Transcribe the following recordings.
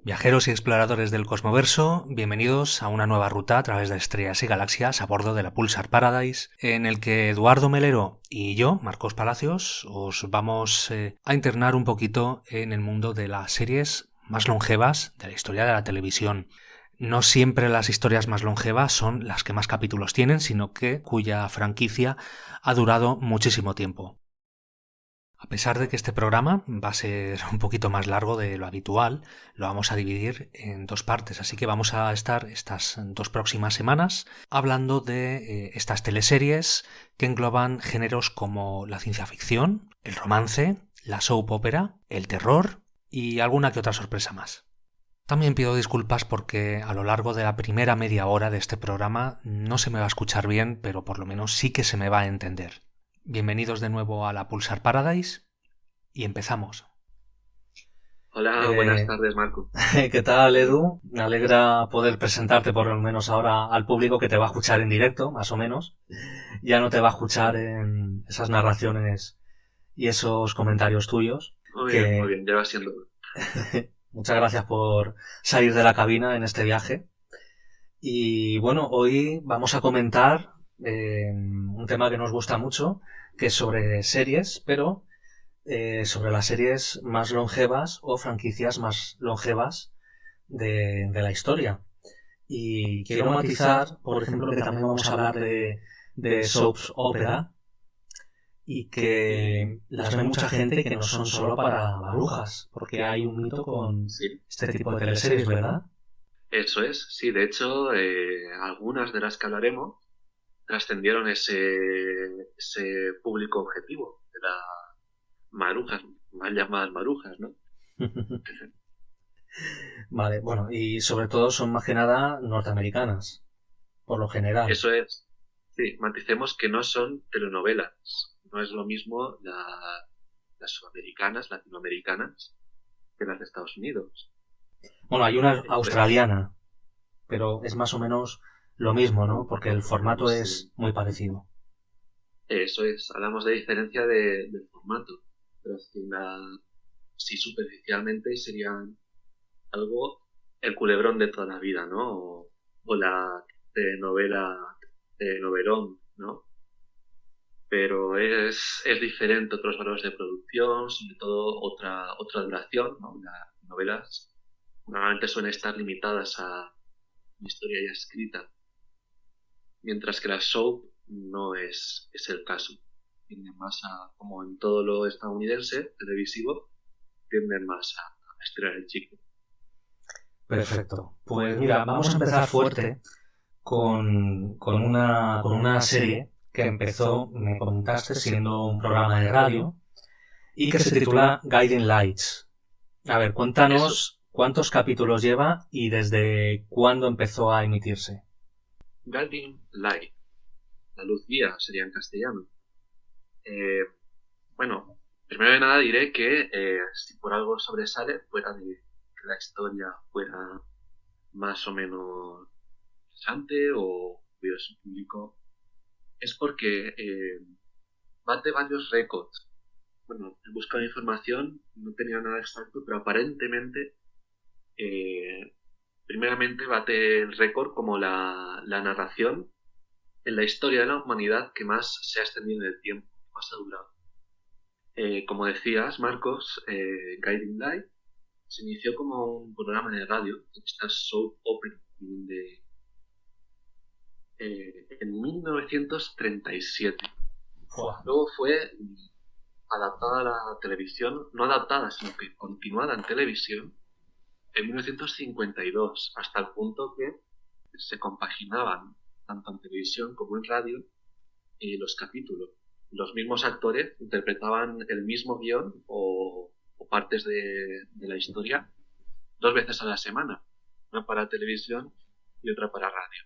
Viajeros y exploradores del cosmoverso, bienvenidos a una nueva ruta a través de estrellas y galaxias a bordo de la Pulsar Paradise, en el que Eduardo Melero y yo, Marcos Palacios, os vamos a internar un poquito en el mundo de las series más longevas de la historia de la televisión. No siempre las historias más longevas son las que más capítulos tienen, sino que cuya franquicia ha durado muchísimo tiempo. A pesar de que este programa va a ser un poquito más largo de lo habitual, lo vamos a dividir en dos partes, así que vamos a estar estas dos próximas semanas hablando de estas teleseries que engloban géneros como la ciencia ficción, el romance, la soap opera, el terror y alguna que otra sorpresa más. También pido disculpas porque a lo largo de la primera media hora de este programa no se me va a escuchar bien, pero por lo menos sí que se me va a entender. Bienvenidos de nuevo a la Pulsar Paradise y empezamos. Hola, buenas tardes, Marco. ¿Qué tal, Edu? Me alegra poder presentarte por lo menos ahora al público que te va a escuchar en directo, más o menos. Ya no te va a escuchar en esas narraciones y esos comentarios tuyos. Muy bien, ya va siendo. Muchas gracias por salir de la cabina en este viaje. Y bueno, hoy vamos a comentar un tema que nos gusta mucho, que es sobre series, pero sobre las series más longevas o franquicias más longevas de la historia. Y quiero matizar, por ejemplo, que también vamos a hablar de soaps opera y que las ve mucha gente que no son solo para marujas, porque hay un mito con este tipo de teleseries, ¿verdad? Eso es, sí, de hecho, algunas de las que hablaremos trascendieron ese público objetivo de las marujas, mal llamadas marujas, ¿no? Vale, bueno, y sobre todo son más que nada norteamericanas, por lo general. Eso es, sí, maticemos que no son telenovelas, no es lo mismo las sudamericanas, latinoamericanas, que las de Estados Unidos. Bueno, hay una australiana, pero es más o menos lo mismo, ¿no? Porque el formato es muy parecido. Eso es, hablamos de diferencia del formato, pero sí superficialmente serían algo el culebrón de toda la vida, ¿no? O la telenovelón, ¿no? Pero es diferente, otros valores de producción, sobre todo otra duración, ¿no? Las novelas normalmente suelen estar limitadas a una historia ya escrita, mientras que la soap no es el caso. Tienden más como en todo lo estadounidense, televisivo, tienden más a estirar el chicle. Perfecto. Pues mira, vamos a empezar fuerte con una serie que empezó, me comentaste, siendo un programa de radio y que se titula Guiding Lights. A ver, cuéntanos cuántos capítulos lleva y desde cuándo empezó a emitirse. Guiding Light, la luz guía sería en castellano. Bueno, primero de nada diré que si por algo sobresale, fuera de que la historia fuera más o menos interesante o cuidado su público, es porque bate varios récords. Bueno, he buscado información, no tenía nada exacto, pero aparentemente, primeramente bate el récord como la narración en la historia de la humanidad que más se ha extendido en el tiempo, más ha durado. Como decías, Marcos, Guiding Light se inició como un programa de radio, esta soap opera en 1937. Luego fue adaptada a la televisión, no adaptada, sino que continuada en televisión en 1952, hasta el punto que se compaginaban tanto en televisión como en radio los capítulos. Los mismos actores interpretaban el mismo guión o partes de la historia 2 veces a la semana, una para televisión y otra para radio.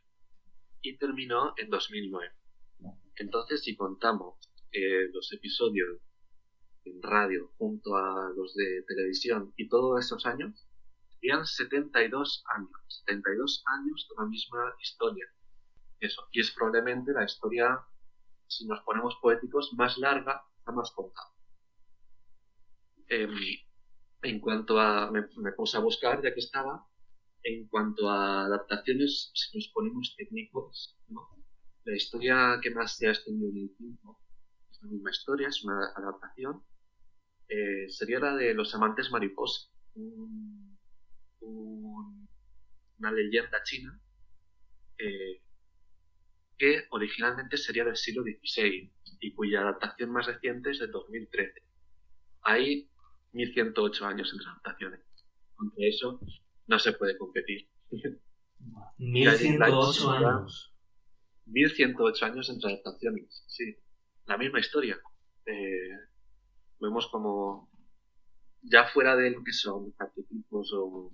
Y terminó en 2009. Entonces, si contamos los episodios en radio junto a los de televisión y todos esos años, serían 72 años. 72 años de la misma historia. Eso. Y es probablemente la historia, si nos ponemos poéticos, más larga, jamás contada. En cuanto a, me puse a buscar ya que estaba, en cuanto a adaptaciones, si nos ponemos técnicos, ¿no? La historia que más se ha extendido en el tiempo es la misma historia, es una adaptación, sería la de Los Amantes Mariposa, una leyenda china eh, que originalmente sería del siglo XVI y cuya adaptación más reciente es de 2013. Hay 1108 años entre adaptaciones. Contra eso no se puede competir. Guiding Lights 1108 ya años. 1108 años entre adaptaciones, sí. La misma historia. Eh, Vemos como ya fuera de lo que son arquetipos o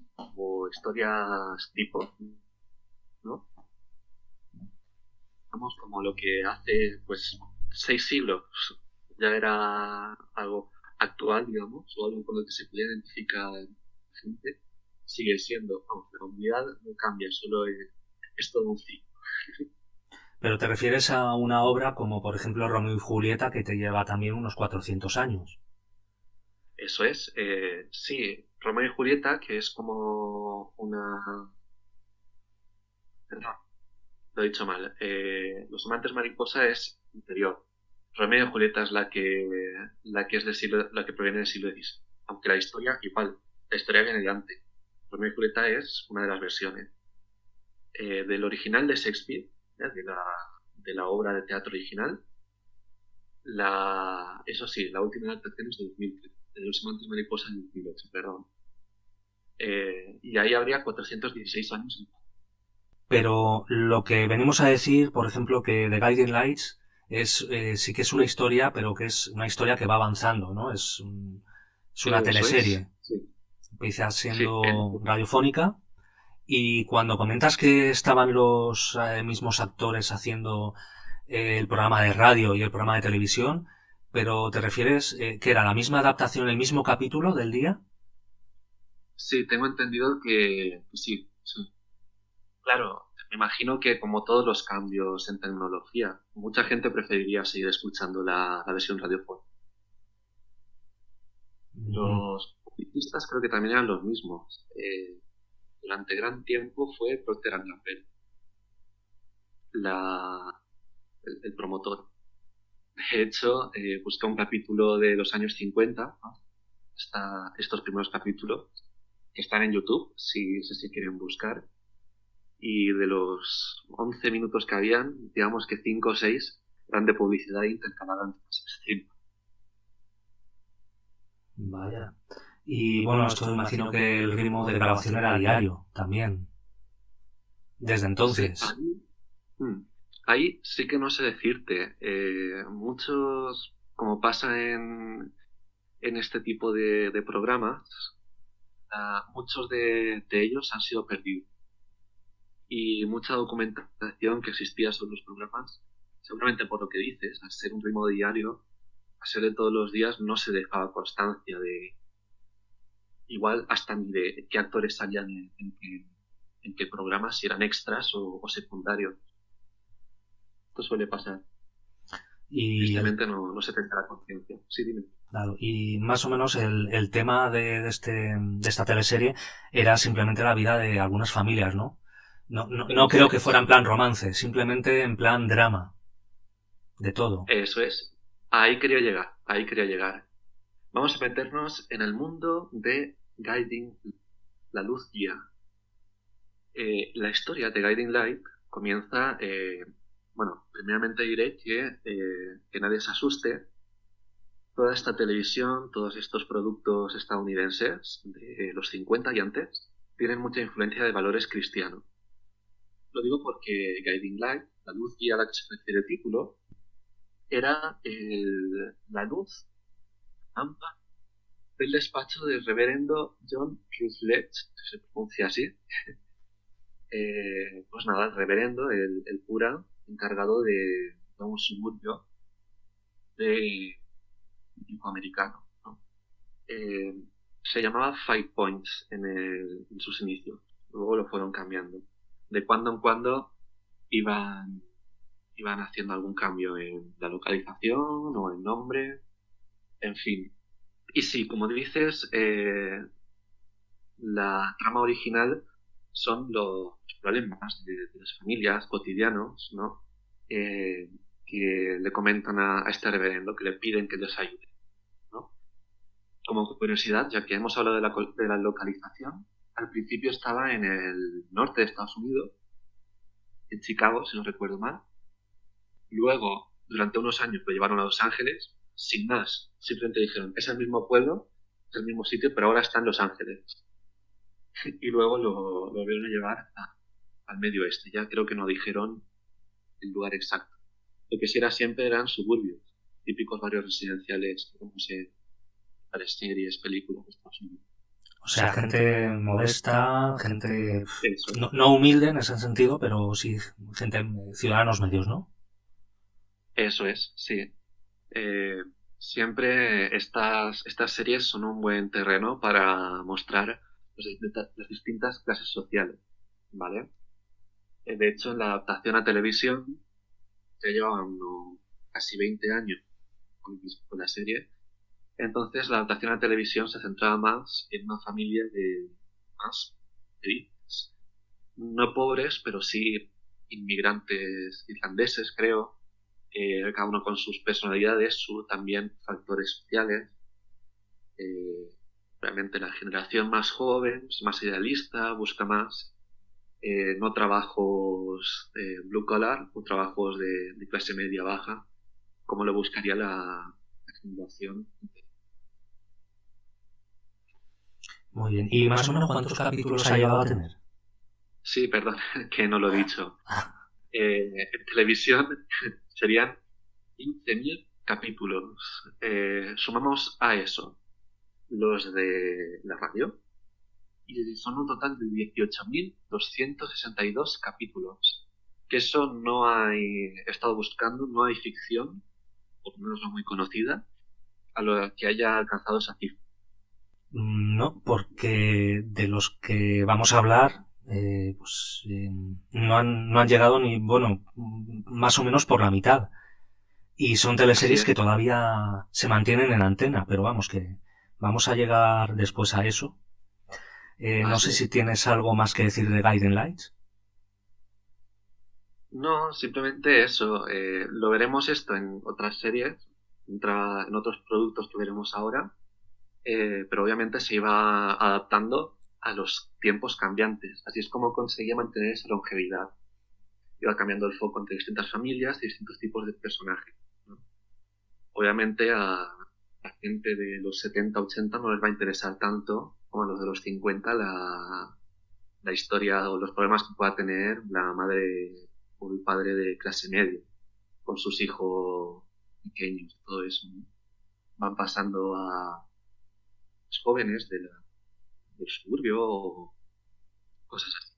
historias tipo, ¿no? Vemos como lo que hace pues 6 siglos ya era algo actual, digamos, o algo con lo que se puede identificar la gente, sigue siendo, aunque la humanidad no cambia, solo es todo un ciclo. Pero te refieres a una obra como, por ejemplo, Romeo y Julieta, que te lleva también unos 400 años. Eso es, sí, Romeo y Julieta, que es como perdón, lo he dicho mal, Los Amantes Mariposa es interior. Romeo y Julieta es la que es del siglo, la que proviene del siglo XVI. Aunque la historia, igual, la historia viene de antes. Romeo y Julieta es una de las versiones. Del original de Shakespeare, ¿ya? De la obra de teatro original, eso sí, la última adaptación es de 2013, de Los Amantes Mariposa en 2008, perdón. Y ahí habría 416 años. Pero lo que venimos a decir, por ejemplo, que The Guiding Lights sí que es una historia, pero que es una historia que va avanzando, ¿no? Es una Eso es, teleserie. sí, Empieza sí, siendo radiofónica y cuando comentas que estaban los mismos actores haciendo el programa de radio y el programa de televisión, pero te refieres que era la misma adaptación, el mismo capítulo del día. sí, tengo entendido que sí, sí. Claro, me imagino que como todos los cambios en tecnología, mucha gente preferiría seguir escuchando la versión radiofónica. Ujú. Los publicistas creo que también eran los mismos. Durante gran tiempo fue Procter Gamble, el promotor. De hecho, busqué un capítulo de los años 50, ¿no? Estos primeros capítulos, que están en YouTube, si quieren buscar. Y de los 11 minutos que habían, digamos que 5 o 6 eran de publicidad intercalada entre las escenas. Vaya. Y bueno, esto imagino que el ritmo de grabación era diario también, desde Sí, entonces. mm, ahí sí que no sé decirte. Muchos, como pasa en este tipo de programas, muchos de ellos han sido perdidos. Y mucha documentación que existía sobre los programas, seguramente por lo que dices, al ser un ritmo diario, a ser de todos los días, no se dejaba constancia de, igual hasta ni de qué actores salían en qué programas, si eran extras o secundarios. Esto suele pasar. Y Tristemente no se tendrá la conciencia. Sí, dime. claro, y más o menos el tema de esta teleserie era simplemente la vida de algunas familias, ¿no? No Eso creo que fuera es. en plan romance, simplemente en plan drama, de todo. Eso es. Ahí quería llegar. Ahí quería llegar. Vamos a meternos en el mundo de Guiding, la luz guía. La historia de Guiding Light comienza, bueno, primeramente diré que nadie se asuste. Toda esta televisión, todos estos productos estadounidenses de los 50 y antes, tienen mucha influencia de valores cristianos. Lo digo porque Guiding Light, la luz guía a la que se refiere el título, era la luz AMPA del despacho del reverendo John Rutledge, si se pronuncia así. Pues nada, el reverendo, el cura encargado de un suburbio de tipo americano, ¿no? Eh, Se llamaba Five Points en sus inicios, luego lo fueron cambiando. De cuando en cuando iban, iban haciendo algún cambio en la localización o el nombre, en fin. Y sí, como dices, la trama original son los problemas de las familias cotidianos, ¿no? Eh, que le comentan a este reverendo, que le piden que les ayude, ¿no? Como curiosidad, ya que hemos hablado de la localización, al principio estaba en el norte de Estados Unidos, en Chicago, si no recuerdo mal. Luego, durante unos años, lo llevaron a Los Ángeles, sin más. Simplemente dijeron, es el mismo pueblo, es el mismo sitio, pero ahora está en Los Ángeles. Y luego lo volvieron a llevar al medio oeste. Ya creo que no dijeron el lugar exacto. Lo que sí era siempre eran suburbios, típicos barrios residenciales, como se varias series, películas de Estados Unidos. O sea, gente modesta, gente Eso es. no humilde en ese sentido, pero sí gente, ciudadanos medios, ¿no? Eso es, sí. Eh, Siempre estas series son un buen terreno para mostrar las distintas clases sociales, ¿vale? De hecho, en la adaptación a televisión ya llevaban casi 20 años con la serie. Entonces, la adaptación a televisión se centraba más en una familia de más felices. No pobres, pero sí inmigrantes irlandeses, creo, cada uno con sus personalidades, también factores sociales. Eh, Realmente la generación más joven es más idealista, busca más no trabajos blue collar o trabajos de clase media baja, como lo buscaría la generación. Muy bien. ¿Y más o menos cuántos capítulos ha llegado a tener? Sí, perdón, que no lo he dicho. En televisión serían 15.000 capítulos. Sumamos a eso los de la radio y son un total de 18.262 capítulos. Que eso no hay, he estado buscando, no hay ficción, por lo menos no muy conocida, a lo que haya alcanzado esa cifra. No, porque de los que vamos a hablar, no han llegado ni, bueno, más o menos por la mitad. Y son Así teleseries que es. todavía se mantienen en antena, pero vamos, que vamos a llegar después a eso. No Así sé si es. tienes algo más que decir de Guiding Lights. No, simplemente eso. Lo veremos esto en otras series, en otros productos que veremos ahora, pero obviamente se iba adaptando a los tiempos cambiantes. Así es como conseguía mantener esa longevidad. Iba cambiando el foco entre distintas familias y distintos tipos de personajes, ¿no? Obviamente a la gente de los 70, 80 no les va a interesar tanto como a los de los 50 la historia o los problemas que pueda tener la madre o el padre de clase media con sus hijos pequeños, todo eso, ¿no? Van pasando a los jóvenes del suburbio o cosas así.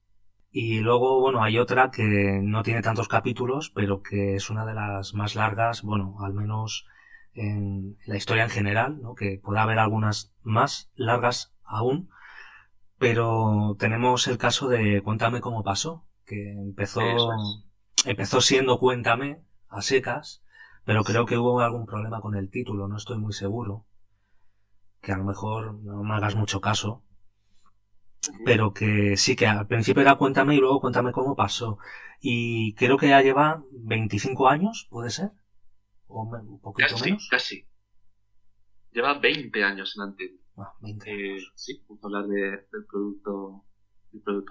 Y luego, bueno, hay otra que no tiene tantos capítulos, pero que es una de las más largas, bueno, al menos en la historia en general, ¿no? Que puede haber algunas más largas aún, pero tenemos el caso de Cuéntame cómo pasó, que Eso es. empezó siendo Cuéntame a secas, pero creo que hubo algún problema con el título, no estoy muy seguro, que a lo mejor no me hagas mucho caso, Ujú. pero que sí que al principio era Cuéntame y luego Cuéntame cómo pasó. Y creo que ya lleva 25 años, ¿puede ser? ¿O un poquito Casi, menos? casi. Lleva 20 años en antena. Ah, 20 años. Sí, vamos a hablar del producto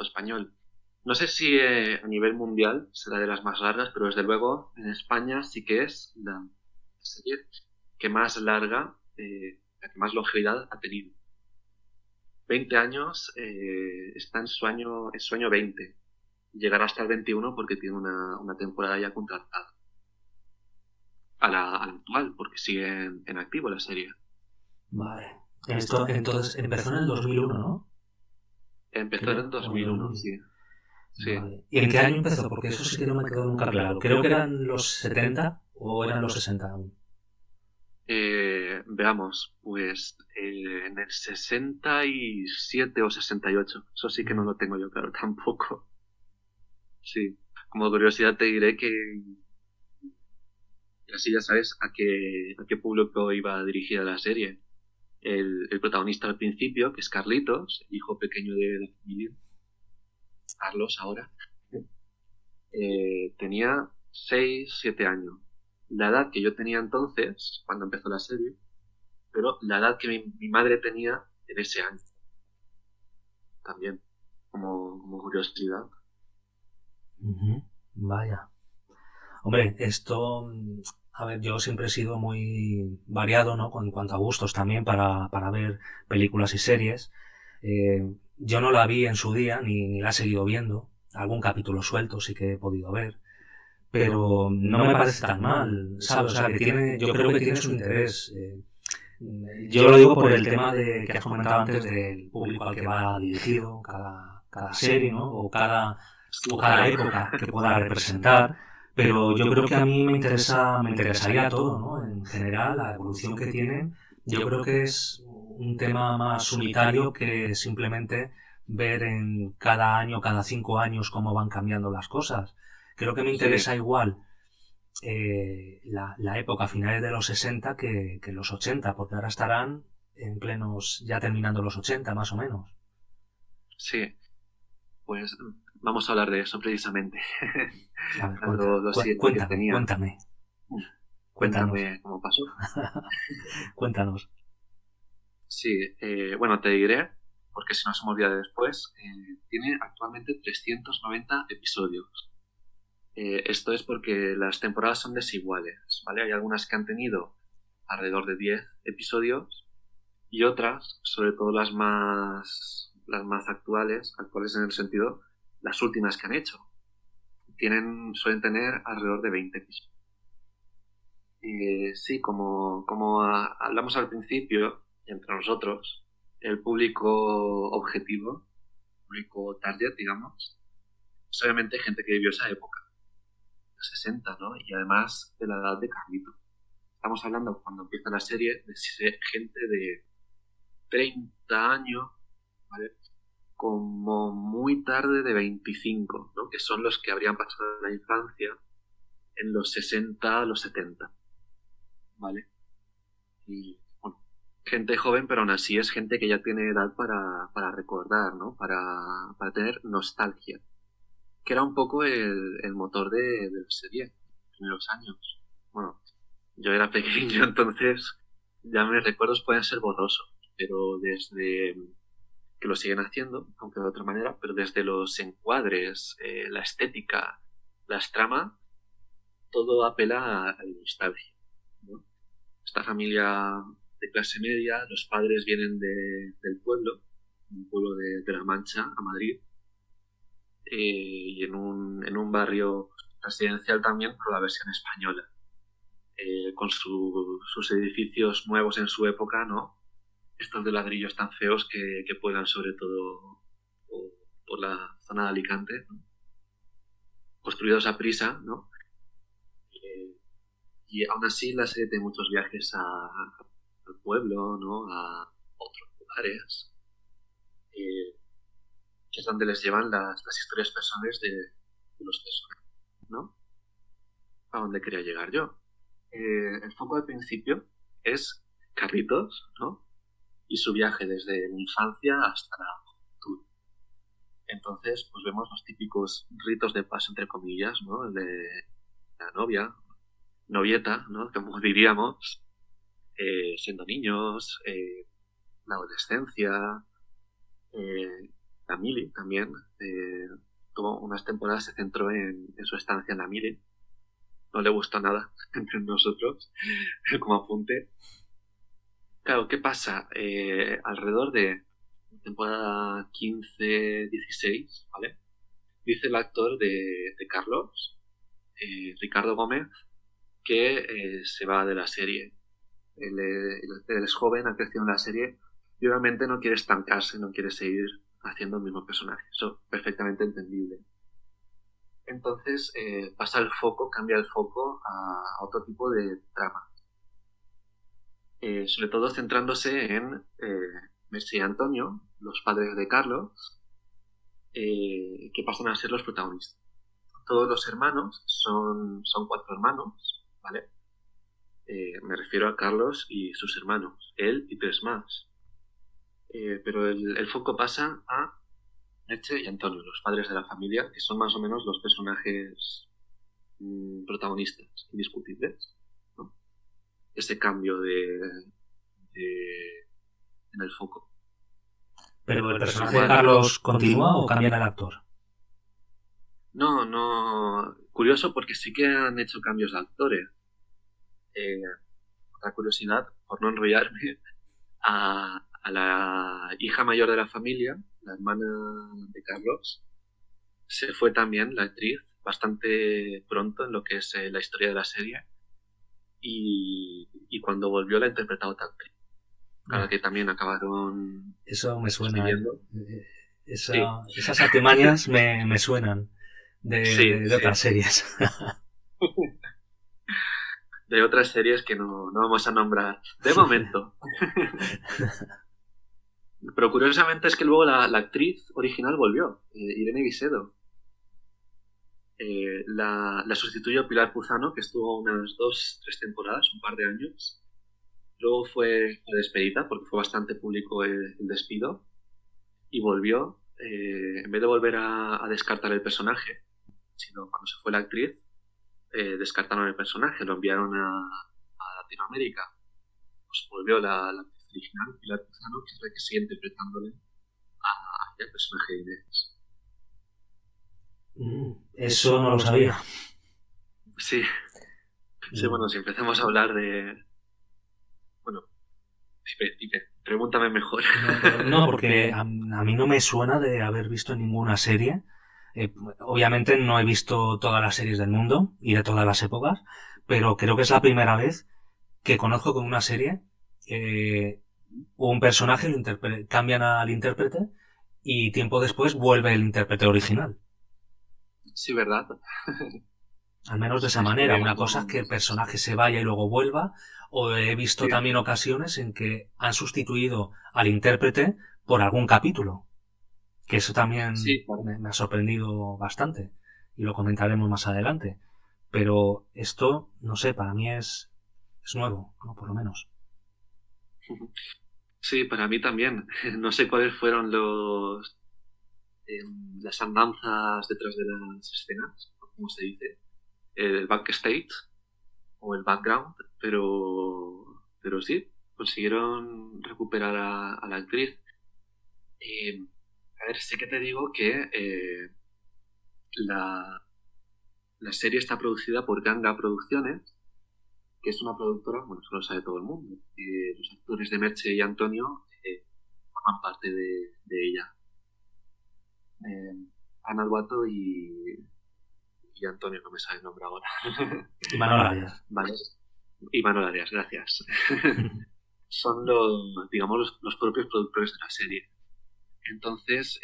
español. No sé si a nivel mundial será de las más largas, pero desde luego en España sí que es la serie que más larga, la que más longevidad ha tenido. 20 años, está en su año 20. Llegará hasta el 21 porque tiene una temporada ya contratada. A la actual, porque sigue en activo la serie. Vale. Esto entonces empezó en el 2001, ¿no? Empezó en Creo, el o en el 2001, 2000. sí. Sí. Vale. ¿Y en qué año empezó? Porque eso sí que no me quedó nunca claro. Creo que eran los 70 o eran los 60 aún. Veamos, pues en el 67 o 68. Eso sí que no Mm. lo tengo yo claro tampoco. Sí. Como curiosidad te diré que así ya sabes a qué público iba dirigida la serie. el protagonista al principio, que es Carlitos, el hijo pequeño de la familia, Carlos ahora, tenía 6, 7 años. La edad que yo tenía entonces, cuando empezó la serie, pero la edad que mi madre tenía en ese año. También, como curiosidad. Vaya. Hombre, esto, a ver, yo siempre he sido muy variado, ¿no? En cuanto a gustos también para ver películas y series. Yo no la vi en su día, ni la he seguido viendo. Algún capítulo suelto sí que he podido ver. Pero no me parece tan mal, ¿sabes? O sea, que tiene, yo creo que tiene su interés. Yo lo digo por el tema de que has comentado antes del público al que va dirigido cada serie, ¿no? O cada época que pueda representar. Pero yo creo que a mí me interesaría todo, ¿no? En general, la evolución que tienen, yo creo que es un tema más unitario que simplemente ver en cada año, cada 5 años cómo van cambiando las cosas. Creo que me interesa igual la época finales de los 60 que los 80, porque ahora estarán en plenos, ya terminando los 80 más o menos. Sí, pues vamos a hablar de eso precisamente. A ver, lo siguiente que tenía. cuéntame. Cuéntame cómo pasó. Cuéntanos. Sí, bueno, te diré, porque si no se me olvida después, tiene actualmente 390 episodios. Esto es porque las temporadas son desiguales, ¿vale? Hay algunas que han tenido alrededor de 10 episodios y otras, sobre todo las más actuales en el sentido, las últimas que han hecho, suelen tener alrededor de 20 episodios. Sí, como hablamos al principio, entre nosotros, el público objetivo, público target, digamos, es obviamente gente que vivió esa época, los 60, ¿no? Y además de la edad de Carlito. Estamos hablando, cuando empieza la serie, de gente de 30 años, ¿vale? Como muy tarde de 25, ¿no? Que son los que habrían pasado la infancia en los 60, los 70, ¿vale? Y, bueno, gente joven, pero aún así es gente que ya tiene edad para recordar, ¿no? Para tener nostalgia, que era un poco el motor de la serie en los primeros años. Bueno, yo era pequeño, entonces ya mis recuerdos pueden ser borrosos, pero desde que lo siguen haciendo, aunque de otra manera, pero desde los encuadres, la estética, las tramas, todo apela a la nostalgia, ¿no? Esta familia de clase media, los padres vienen del pueblo, un pueblo de La Mancha, a Madrid, y en un barrio residencial también, pero la versión española, con sus edificios nuevos en su época, ¿no? Estos de ladrillos tan feos que puedan sobre todo por la zona de Alicante, ¿no? Construidos a prisa, ¿no? Y aún así la serie tiene muchos viajes al pueblo, ¿no? A otros lugares, que es donde les llevan las historias personales de los personajes, ¿no? A donde quería llegar yo. El foco al principio es Carlitos, ¿no? Y su viaje desde la infancia hasta la juventud. Entonces, pues vemos los típicos ritos de paso, entre comillas, ¿no? El de la novieta, ¿no? Como diríamos, siendo niños, la adolescencia, la mili también. Tuvo unas temporadas, se centró en su estancia en la mili. No le gustó nada entre nosotros, como apunte. Claro, ¿qué pasa? Alrededor de temporada 15-16, ¿vale? Dice el actor de Carlos, Ricardo Gómez, que se va de la serie. Él es joven, ha crecido en la serie y obviamente no quiere estancarse, no quiere seguir haciendo el mismo personaje. Eso perfectamente entendible. Entonces cambia el foco a otro tipo de trama. Sobre todo centrándose en Messi y Antonio, los padres de Carlos, que pasan a ser los protagonistas. Todos los hermanos son 4 hermanos, ¿vale? Me refiero a Carlos y sus hermanos, él y tres más. Pero el foco pasa a Merche y Antonio, los padres de la familia, que son más o menos los personajes protagonistas indiscutibles, ¿no? Ese cambio en el foco. ¿Pero el personaje de Carlos continúa o cambian el actor? No. Curioso porque sí que han hecho cambios de actores. Otra curiosidad, por no enrollarme, a la hija mayor de la familia, la hermana de Carlos, se fue también la actriz bastante pronto en lo que es la historia de la serie. Y cuando volvió la ha interpretado otra actriz. Claro que también acabaron. Eso me suena. Sí. Esas artimañas me suenan de otras series. De otras series que no vamos a nombrar de momento. Pero curiosamente es que luego la actriz original volvió, Irene Visedo. La sustituyó Pilar Puzano, que estuvo unas 2-3 temporadas, un par de años. Luego fue despedida porque fue bastante público el despido. Y volvió, en vez de volver a descartar el personaje, sino cuando se fue la actriz, descartaron el personaje, lo enviaron a Latinoamérica. Pues volvió la actriz original, Pilar Puzano, que es la que sigue interpretándole al personaje de Inés. Eso no lo sabía. Sí. Sí, bueno, si empezamos a hablar de... Bueno, pregúntame mejor. No, porque a mí no me suena de haber visto ninguna serie. Obviamente no he visto todas las series del mundo y de todas las épocas, pero creo que es la primera vez que conozco con una serie un personaje cambian al intérprete y tiempo después vuelve el intérprete original. Sí, ¿verdad? Al menos de esa manera. Una cosa es que el personaje se vaya y luego vuelva, o he visto también ocasiones en que han sustituido al intérprete por algún capítulo. Que eso también me ha sorprendido bastante. Y lo comentaremos más adelante. Pero esto, no sé, para mí es nuevo, ¿no? Por lo menos. Sí, para mí también. No sé cuáles fueron las andanzas detrás de las escenas, como se dice, el backstage o el background, pero sí, consiguieron recuperar a la actriz. A ver, sé que te digo que la serie está producida por Ganga Producciones, que es una productora, bueno, eso lo sabe todo el mundo. Los actores de Merche y Antonio forman parte de ella. Ana Duato y Antonio, no me sabe el nombre ahora. Y Manuel Arias. Vale. Y Manuel Arias, gracias. Son los propios productores de la serie. Entonces,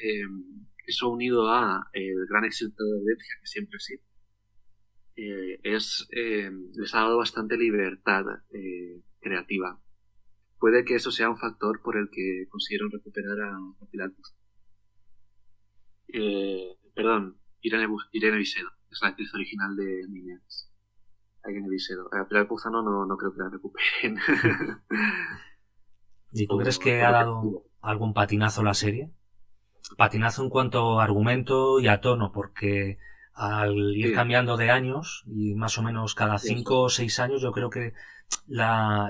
eso unido a el gran éxito de audiencia, que siempre sí, les ha dado bastante libertad creativa. Puede que eso sea un factor por el que consiguieron recuperar a Pilar Puzano. Perdón, Irene Visedo, es la actriz original de Minions. Irene Visedo. Pilar Puzano no creo que la recuperen. ¿Y tú crees que ha dado algún patinazo la serie? Patinazo en cuanto a argumento y a tono, porque al ir cambiando de años, y más o menos cada 5 o 6 años, yo creo que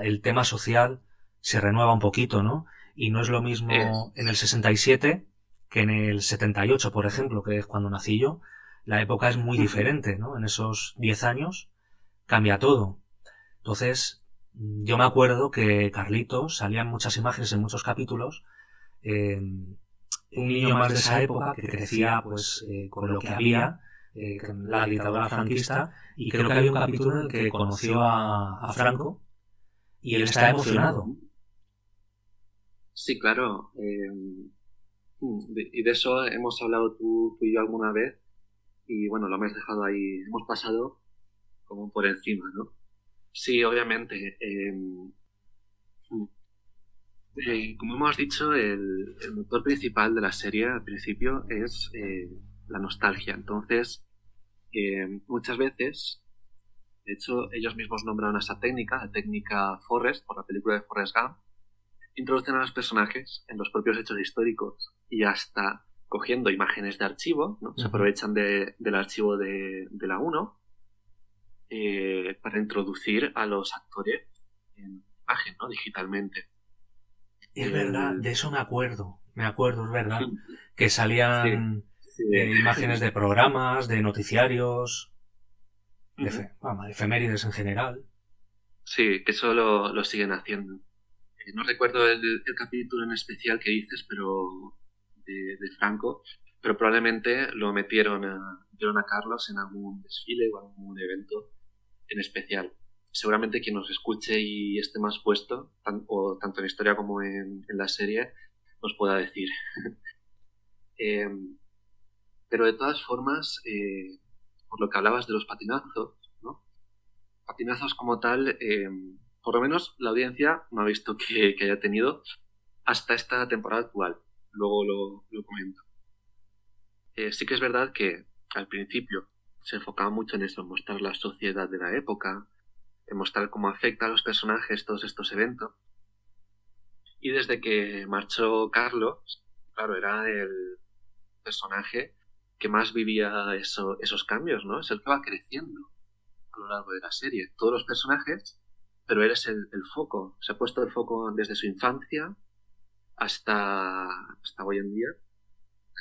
el tema social se renueva un poquito, ¿no? Y no es lo mismo en el 67 que en el 78, por ejemplo, que es cuando nací yo. La época es muy diferente, ¿no? En esos 10 años cambia todo. Entonces, yo me acuerdo que Carlitos, salían muchas imágenes en muchos capítulos, un niño más de esa época que crecía pues con lo que había, con la dictadura franquista, y creo que había un capítulo en el que conoció a Franco y él está emocionado. Sí, claro. Y de eso hemos hablado tú y yo alguna vez, y bueno, lo hemos dejado ahí, hemos pasado como por encima, ¿no? Sí, obviamente. Como hemos dicho, el motor principal de la serie al principio es la nostalgia. Entonces, muchas veces De hecho, ellos mismos nombraron a esa técnica, la técnica Forrest, por la película de Forrest Gump. Introducen a los personajes en los propios hechos históricos y hasta cogiendo imágenes de archivo, ¿no? Se aprovechan del archivo de la 1 para introducir a los actores en imagen, ¿no? Digitalmente. Es verdad, de eso me acuerdo, es verdad, que salían imágenes de programas, de noticiarios, de efemérides en general. Sí, que eso lo siguen haciendo. No recuerdo el capítulo en especial que dices, pero de Franco, pero probablemente lo metieron a Carlos en algún desfile o algún evento en especial. Seguramente quien nos escuche y esté más puesto, tanto en la historia como en la serie, nos pueda decir. Pero de todas formas, por lo que hablabas de los patinazos, ¿no? Patinazos como tal, por lo menos la audiencia no ha visto que haya tenido hasta esta temporada actual. Luego lo comento. Sí que es verdad que al principio se enfocaba mucho en eso, en mostrar la sociedad de la época, en mostrar cómo afecta a los personajes todos estos eventos. Y desde que marchó Carlos, claro, era el personaje que más vivía esos cambios, ¿no? Es el que va creciendo a lo largo de la serie. Todos los personajes, pero él es el foco. Se ha puesto el foco desde su infancia hasta hoy en día,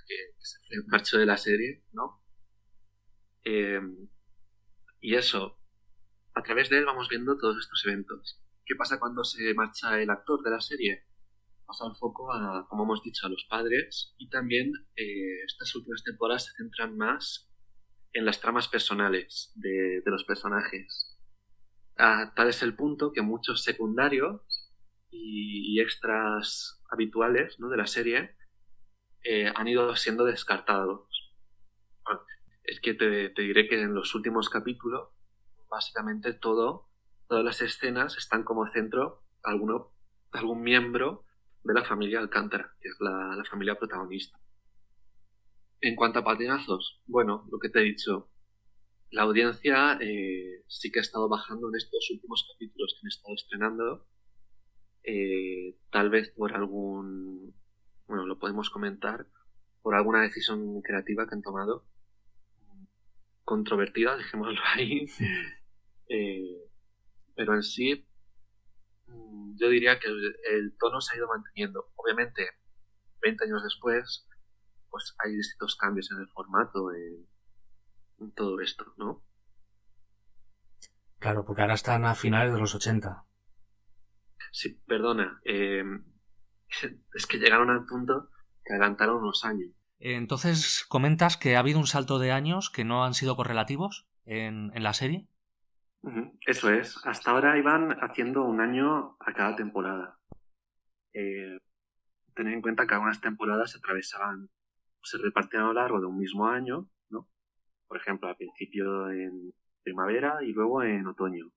que se marchó de la serie, ¿no? Y eso, a través de él vamos viendo todos estos eventos. ¿Qué pasa cuando se marcha el actor de la serie? Pasa el foco a, como hemos dicho, a los padres, y también estas últimas temporadas se centran más en las tramas personales de los personajes. Tal es el punto que muchos secundarios y extras habituales, ¿no?, de la serie han ido siendo descartados. Bueno, es que te diré que en los últimos capítulos básicamente todas las escenas están como centro algún miembro de la familia Alcántara, que es la familia protagonista. En cuanto a patinazos, bueno, lo que te he dicho, la audiencia sí que ha estado bajando en estos últimos capítulos que han estado estrenando, tal vez por bueno, lo podemos comentar, por alguna decisión creativa que han tomado, controvertida, dejémoslo ahí, pero en sí yo diría que el tono se ha ido manteniendo. Obviamente, 20 años después, pues hay distintos cambios en el formato, en todo esto, ¿no? Claro, porque ahora están a finales de los 80. Sí, perdona, es que llegaron al punto que adelantaron unos años. Entonces, ¿comentas que ha habido un salto de años que no han sido correlativos en la serie? Eso es, hasta ahora iban haciendo un año a cada temporada. Tened en cuenta que algunas temporadas se repartían a lo largo de un mismo año, ¿no? Por ejemplo, al principio en primavera y luego en otoño.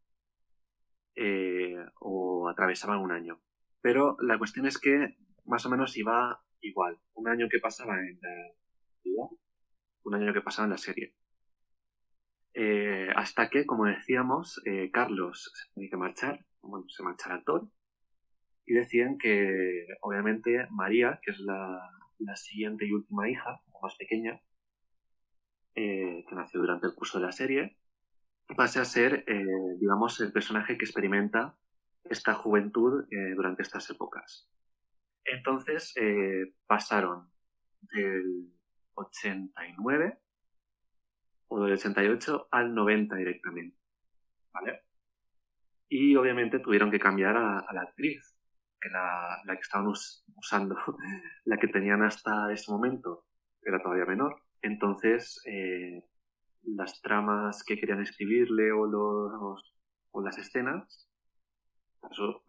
O atravesaban un año. Pero la cuestión es que más o menos iba igual. Un año que pasaba en la ciudad, un año que pasaba en la serie. Hasta que, como decíamos, Carlos se tiene que marchar, bueno, se marcha el actor, y deciden que, obviamente, María, que es la siguiente y última hija, la más pequeña, que nació durante el curso de la serie, pase a ser, digamos, el personaje que experimenta esta juventud durante estas épocas. Entonces pasaron del 89 o del 88 al 90 directamente, ¿vale? Y obviamente tuvieron que cambiar a la actriz, que la que estaban usando, la que tenían hasta ese momento era todavía menor. Entonces las tramas que querían escribirle o las escenas, eso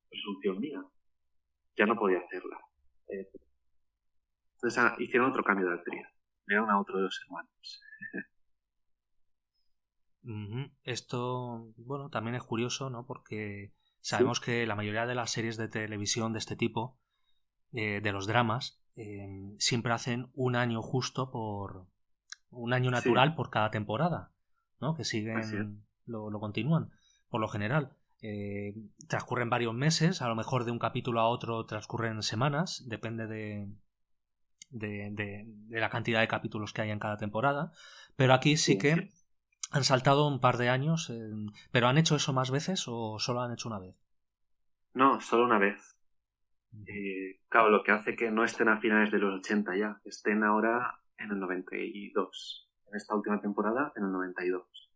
presunción mía, ya no podía hacerla. Entonces hicieron otro cambio de actriz, dieron a otro de los hermanos. Esto, bueno, también es curioso, ¿no? Porque sabemos que la mayoría de las series de televisión de este tipo, de los dramas, siempre hacen un año justo un año natural por cada temporada. ¿no? Que Así es. siguen, lo continúan, por lo general. Transcurren varios meses, a lo mejor de un capítulo a otro transcurren semanas, depende de la cantidad de capítulos que hay en cada temporada, pero aquí sí Sí, así que es. han saltado un par de años, pero ¿han hecho eso más veces o solo han hecho una vez? No, solo una vez. Ujú. Claro, lo que hace que no estén a finales de los 80 ya, estén ahora en el 92. En esta última temporada, en el 92.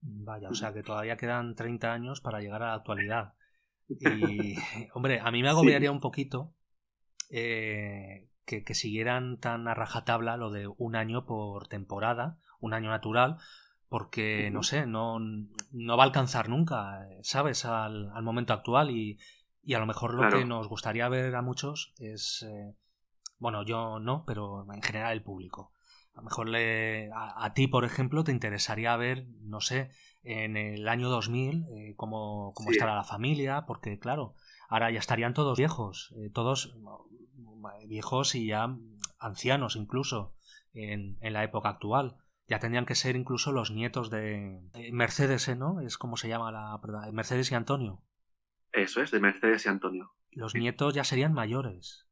Vaya, o sea que todavía quedan 30 años para llegar a la actualidad. Y, hombre, a mí me Sí, agobiaría un poquito que siguieran tan a rajatabla lo de un año por temporada, un año natural, porque, no sé, no va a alcanzar nunca, ¿sabes?, al momento actual y a lo mejor lo que claro, nos gustaría ver a muchos es, bueno, yo no, pero en general el público. A lo mejor a ti, por ejemplo, te interesaría ver, no sé, en el año 2000 cómo sí, estará la familia, porque claro, ahora ya estarían todos viejos, todos viejos y ya ancianos incluso en la época actual. Ya tendrían que ser incluso los nietos de Mercedes, ¿no? Es como se llama Mercedes y Antonio. eso es, de Mercedes y Antonio. Los Sí. nietos ya serían mayores.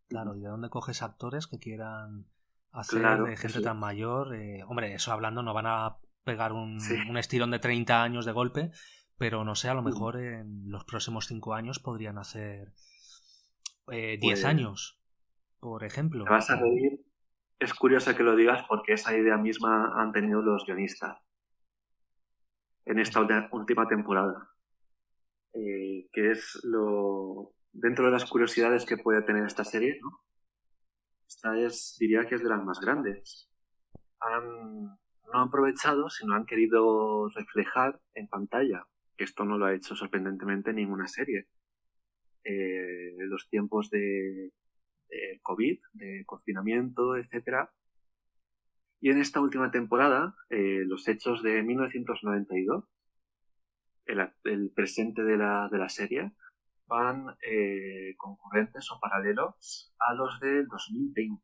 Ujú. Claro, ¿y de dónde coges actores que quieran hacer de Claro, gente eso tan es. mayor? Hombre, eso hablando no van a pegar Sí. un estirón de 30 años de golpe, pero no sé, a lo Ujú. mejor en los próximos 5 años podrían hacer 10 Pues años, por te ejemplo. vas a reír. Es curioso que lo digas porque esa idea misma han tenido los guionistas en esta última temporada. Que es lo... Dentro de las curiosidades que puede tener esta serie, ¿no? Esta es, diría que es de las más grandes. No han aprovechado, sino han querido reflejar en pantalla, que esto no lo ha hecho sorprendentemente ninguna serie, los tiempos de COVID, de confinamiento, etcétera. Y en esta última temporada, los hechos de 1992, el presente de la serie, van concurrentes o paralelos a los del 2020.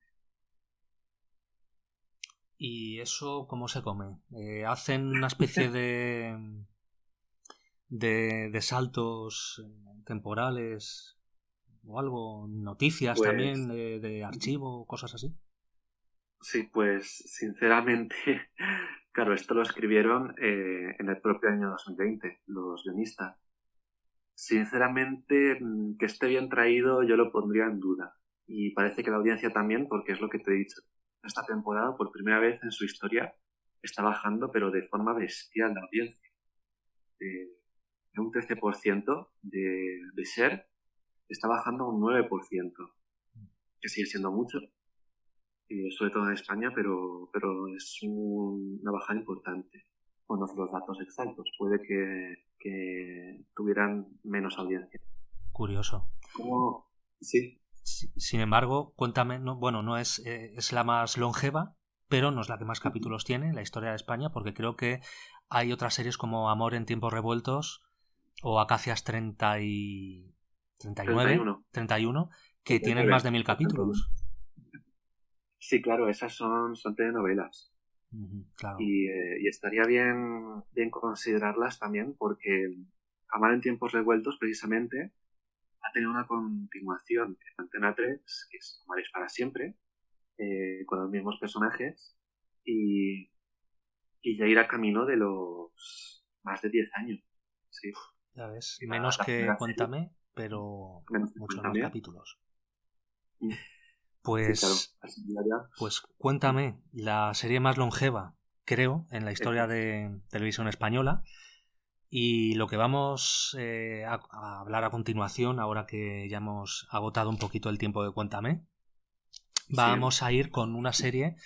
¿Y eso cómo se come? ¿Hacen una especie de saltos temporales o algo? ¿Noticias también Pues de archivo, cosas así? sí, pues sinceramente, claro, esto lo escribieron en el propio año 2020, los guionistas. Sinceramente, que esté bien traído yo lo pondría en duda. Y parece que la audiencia también, porque es lo que te he dicho. Esta temporada, por primera vez en su historia, está bajando, pero de forma bestial la audiencia. De un 13% de share, está bajando a un 9%, que sigue siendo mucho, sobre todo en España, pero es una bajada importante. Bueno, los datos exactos, puede que tuvieran menos audiencia. Curioso. ¿Cómo? Sí. Sin embargo, cuéntame, no, bueno, no es, es la más longeva, pero no es la que más Ujú. capítulos tiene en la historia de España, porque creo que hay otras series como Amor en tiempos revueltos o Acacias 39, 31. 31, que tienen más 39 de 1000 o 31. capítulos. Sí, claro, esas son telenovelas. Ujú, claro. Y estaría bien considerarlas también porque Amar en tiempos revueltos, precisamente, ha tenido una continuación en Antena 3, que es Amar es para siempre, con los mismos personajes, y, y ya irá camino de los más de 10 años. Sí, Ya ves, y menos la que primera serie, Cuéntame, pero menos de muchos más Cuéntame. capítulos. Mm. Sí, claro, Pues, así que ya. pues Cuéntame, la serie más longeva, creo, en la Eso historia es. de televisión española. Y lo que vamos a hablar a continuación, ahora que ya hemos agotado un poquito el tiempo de Cuéntame, Sí, vamos a ir con una serie,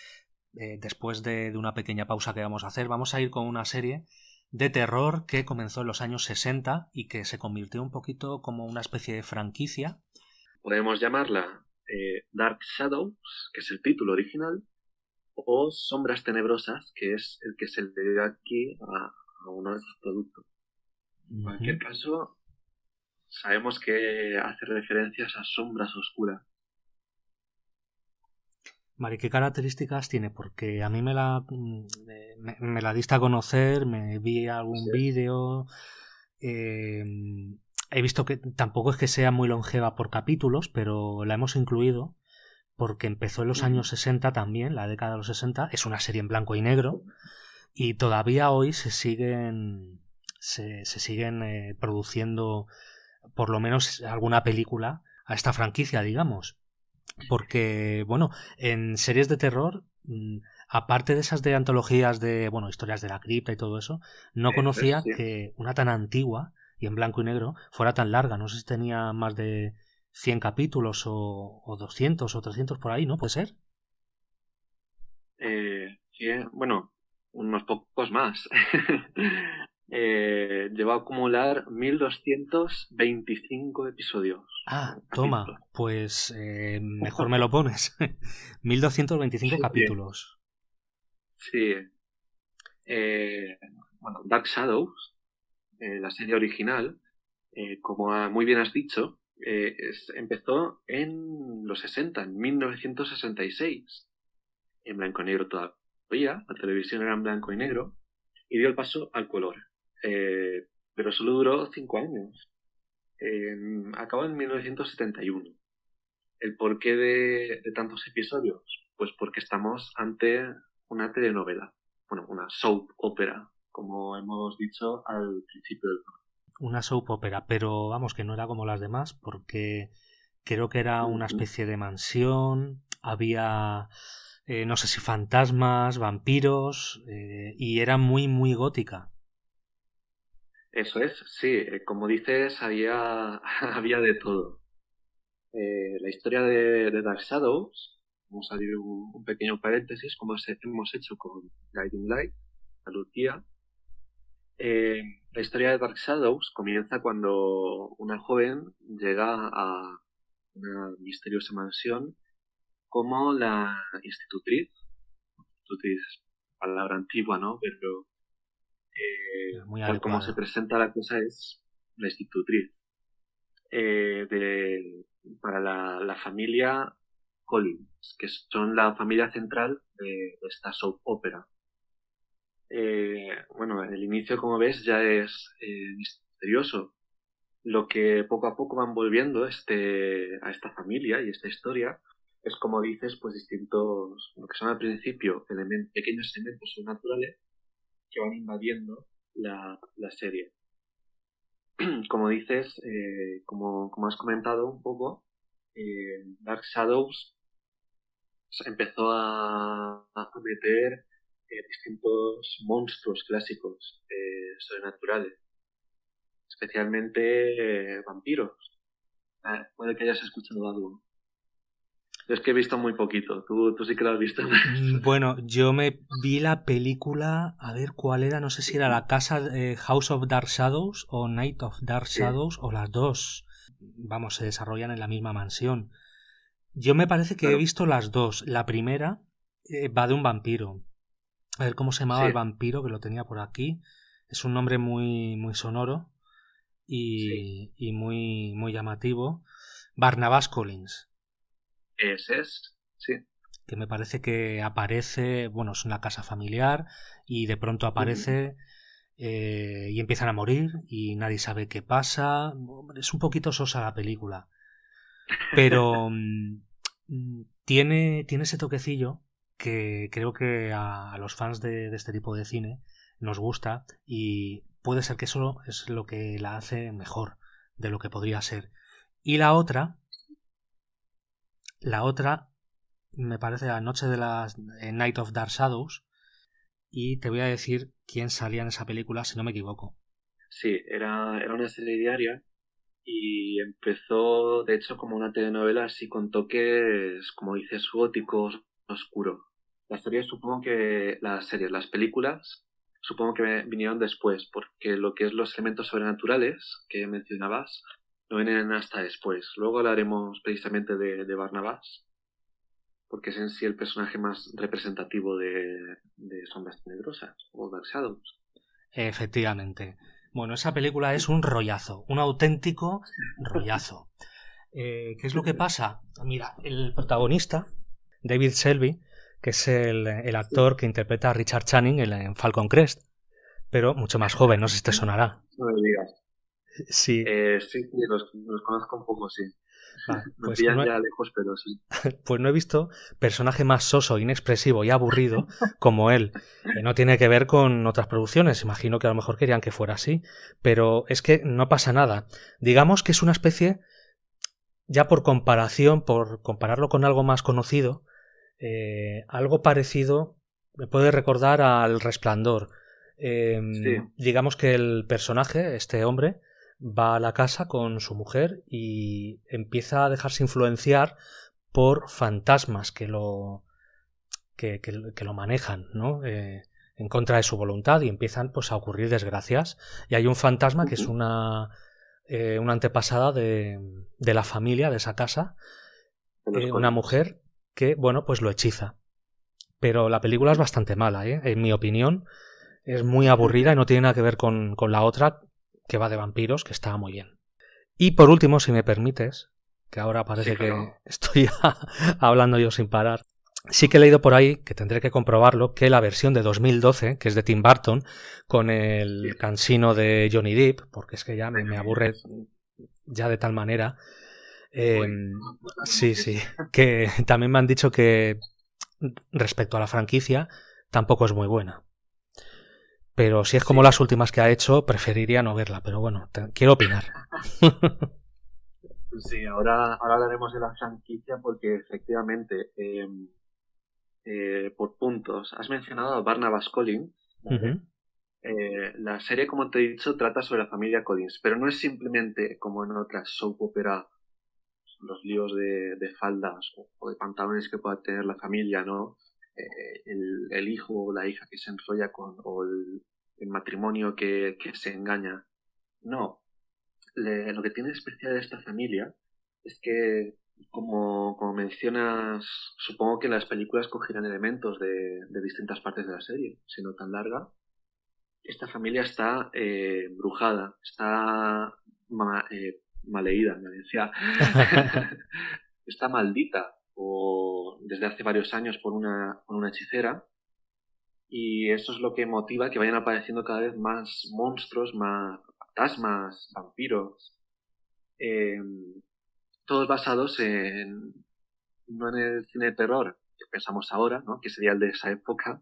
después de una pequeña pausa que vamos a hacer, vamos a ir con una serie de terror que comenzó en los años 60 y que se convirtió un poquito como una especie de franquicia. podemos llamarla Dark Shadows, que es el título original, o Sombras Tenebrosas, que es el que se le dio aquí a uno de sus productos. En cualquier Ujú. caso, sabemos que hace referencias a sombras oscuras. Vale, ¿qué características tiene? Porque a mí me la diste a conocer, me vi algún vídeo. He visto que tampoco es que sea muy longeva por capítulos, pero la hemos incluido porque empezó en los años 60 también, la década de los 60. Es una serie en blanco y negro y todavía hoy se siguen produciendo por lo menos alguna película a esta franquicia, digamos. Porque, bueno, en series de terror, aparte de esas de antologías de, bueno, historias de la cripta y todo eso, no conocía que una tan antigua y en blanco y negro fuera tan larga. No sé si tenía más de 100 capítulos o 200 o 300 por ahí, ¿no? ¿Puede ser? Bueno, unos pocos más. Llegó a acumular 1225 episodios. Ah, toma, pues mejor me lo pones. 1225 capítulos. Sí. Bueno, Dark Shadows, la serie original, como muy bien has dicho, empezó en los 60, en 1966, en blanco y negro todavía. La televisión era en blanco y negro y dio el paso al color. Pero solo duró 5 años. Acabó en 1971. ¿El porqué de tantos episodios? Pues porque estamos ante una telenovela. Bueno, una soap opera, como hemos dicho al principio del programa. Una soap opera, pero vamos, que no era como las demás, porque creo que era una especie de mansión, había, no sé si fantasmas, vampiros, y era muy, muy gótica. Eso es, sí, como dices, había de todo. La historia de Dark Shadows, vamos a abrir un pequeño paréntesis, como hemos hecho con Guiding Light, Salud Guía. La historia de Dark Shadows comienza cuando una joven llega a una misteriosa mansión como la institutriz, palabra antigua, ¿no? Pero tal como se presenta la cosa es la institutriz para la familia Collins, que son la familia central de esta soap opera. Bueno, el inicio, como ves, ya es misterioso. Lo que poco a poco van volviendo a esta familia y esta historia es, como dices, pues distintos, lo que son al principio pequeños elementos sobrenaturales que van invadiendo la serie. Como dices, como has comentado un poco, Dark Shadows empezó a meter distintos monstruos clásicos sobrenaturales, especialmente vampiros. Puede que hayas escuchado algo. Yo es que he visto muy poquito. Tú sí que lo has visto más. Bueno, yo me vi la película, a ver cuál era, no sé si era la casa House of Dark Shadows o Night of Dark Shadows, o las dos. Vamos, se desarrollan en la misma mansión. Yo me parece que he visto las dos. La primera va de un vampiro. A ver cómo se llamaba el vampiro, que lo tenía por aquí. Es un nombre muy, muy sonoro y muy, muy llamativo. Barnabas Collins. Ese es, sí. Que me parece que aparece, bueno, es una casa familiar y de pronto aparece y empiezan a morir y nadie sabe qué pasa. Es un poquito sosa la película, pero tiene ese toquecillo que creo que a los fans de este tipo de cine nos gusta y puede ser que eso es lo que la hace mejor de lo que podría ser. Y la otra me parece La Noche de las Night of Dark Shadows, y te voy a decir quién salía en esa película si no me equivoco. Sí, era una serie diaria y empezó de hecho como una telenovela así con toques, como dices, góticos, oscuro. Las películas supongo que vinieron después, porque lo que es los elementos sobrenaturales que mencionabas no vienen hasta después. Luego hablaremos precisamente de Barnabas, porque es en sí el personaje más representativo de Sombras Tenebrosas o Dark Shadows. Efectivamente. Bueno, esa película es un rollazo, un auténtico rollazo. ¿Qué es lo que pasa? Mira, el protagonista David Selby, que es el actor que interpreta a Richard Channing en Falcon Crest, pero mucho más joven, no sé si te sonará. No me digas. Sí. Sí, los conozco un poco, sí. Vale, Me pues pillan ya lejos, pero sí. Pues no he visto personaje más soso, inexpresivo y aburrido como él. No tiene que ver con otras producciones, imagino que a lo mejor querían que fuera así, pero es que no pasa nada. Digamos que es una especie, ya por comparación, por compararlo con algo más conocido, algo parecido me puede recordar al Resplandor. Sí. Digamos que el personaje, este hombre, va a la casa con su mujer y empieza a dejarse influenciar por fantasmas que lo manejan, ¿no? En contra de su voluntad, y empiezan pues a ocurrir desgracias. Y hay un fantasma que es una antepasada de la familia de esa casa, una mujer que, bueno, pues lo hechiza. Pero la película es bastante mala, en mi opinión. Es muy aburrida y no tiene nada que ver con la otra, que va de vampiros, que está muy bien. Y por último, si me permites, que ahora parece Sí, claro. que estoy hablando yo sin parar, sí que he leído por ahí, que tendré que comprobarlo, que la versión de 2012, que es de Tim Burton, con el cansino de Johnny Depp, porque es que ya me aburre ya de tal manera, sí, que también me han dicho que respecto a la franquicia tampoco es muy buena. Pero si es como las últimas que ha hecho, preferiría no verla, pero bueno, quiero opinar. Sí, ahora hablaremos de la franquicia porque efectivamente, por puntos, has mencionado a Barnabas Collins, ¿vale? La serie, como te he dicho, trata sobre la familia Collins, pero no es simplemente como en otras soap opera, los líos de faldas o de pantalones que pueda tener la familia, ¿no? El hijo o la hija que se enrolla o el matrimonio que se engaña. No. Lo que tiene especial esta familia es que, como mencionas, supongo que las películas cogerán elementos de distintas partes de la serie, siendo tan larga. Esta familia está brujada, está maleída, me decía. Está maldita desde hace varios años por una hechicera, y eso es lo que motiva que vayan apareciendo cada vez más monstruos, más fantasmas, vampiros, todos basados no en el cine de terror que pensamos ahora, ¿no? Que sería el de esa época,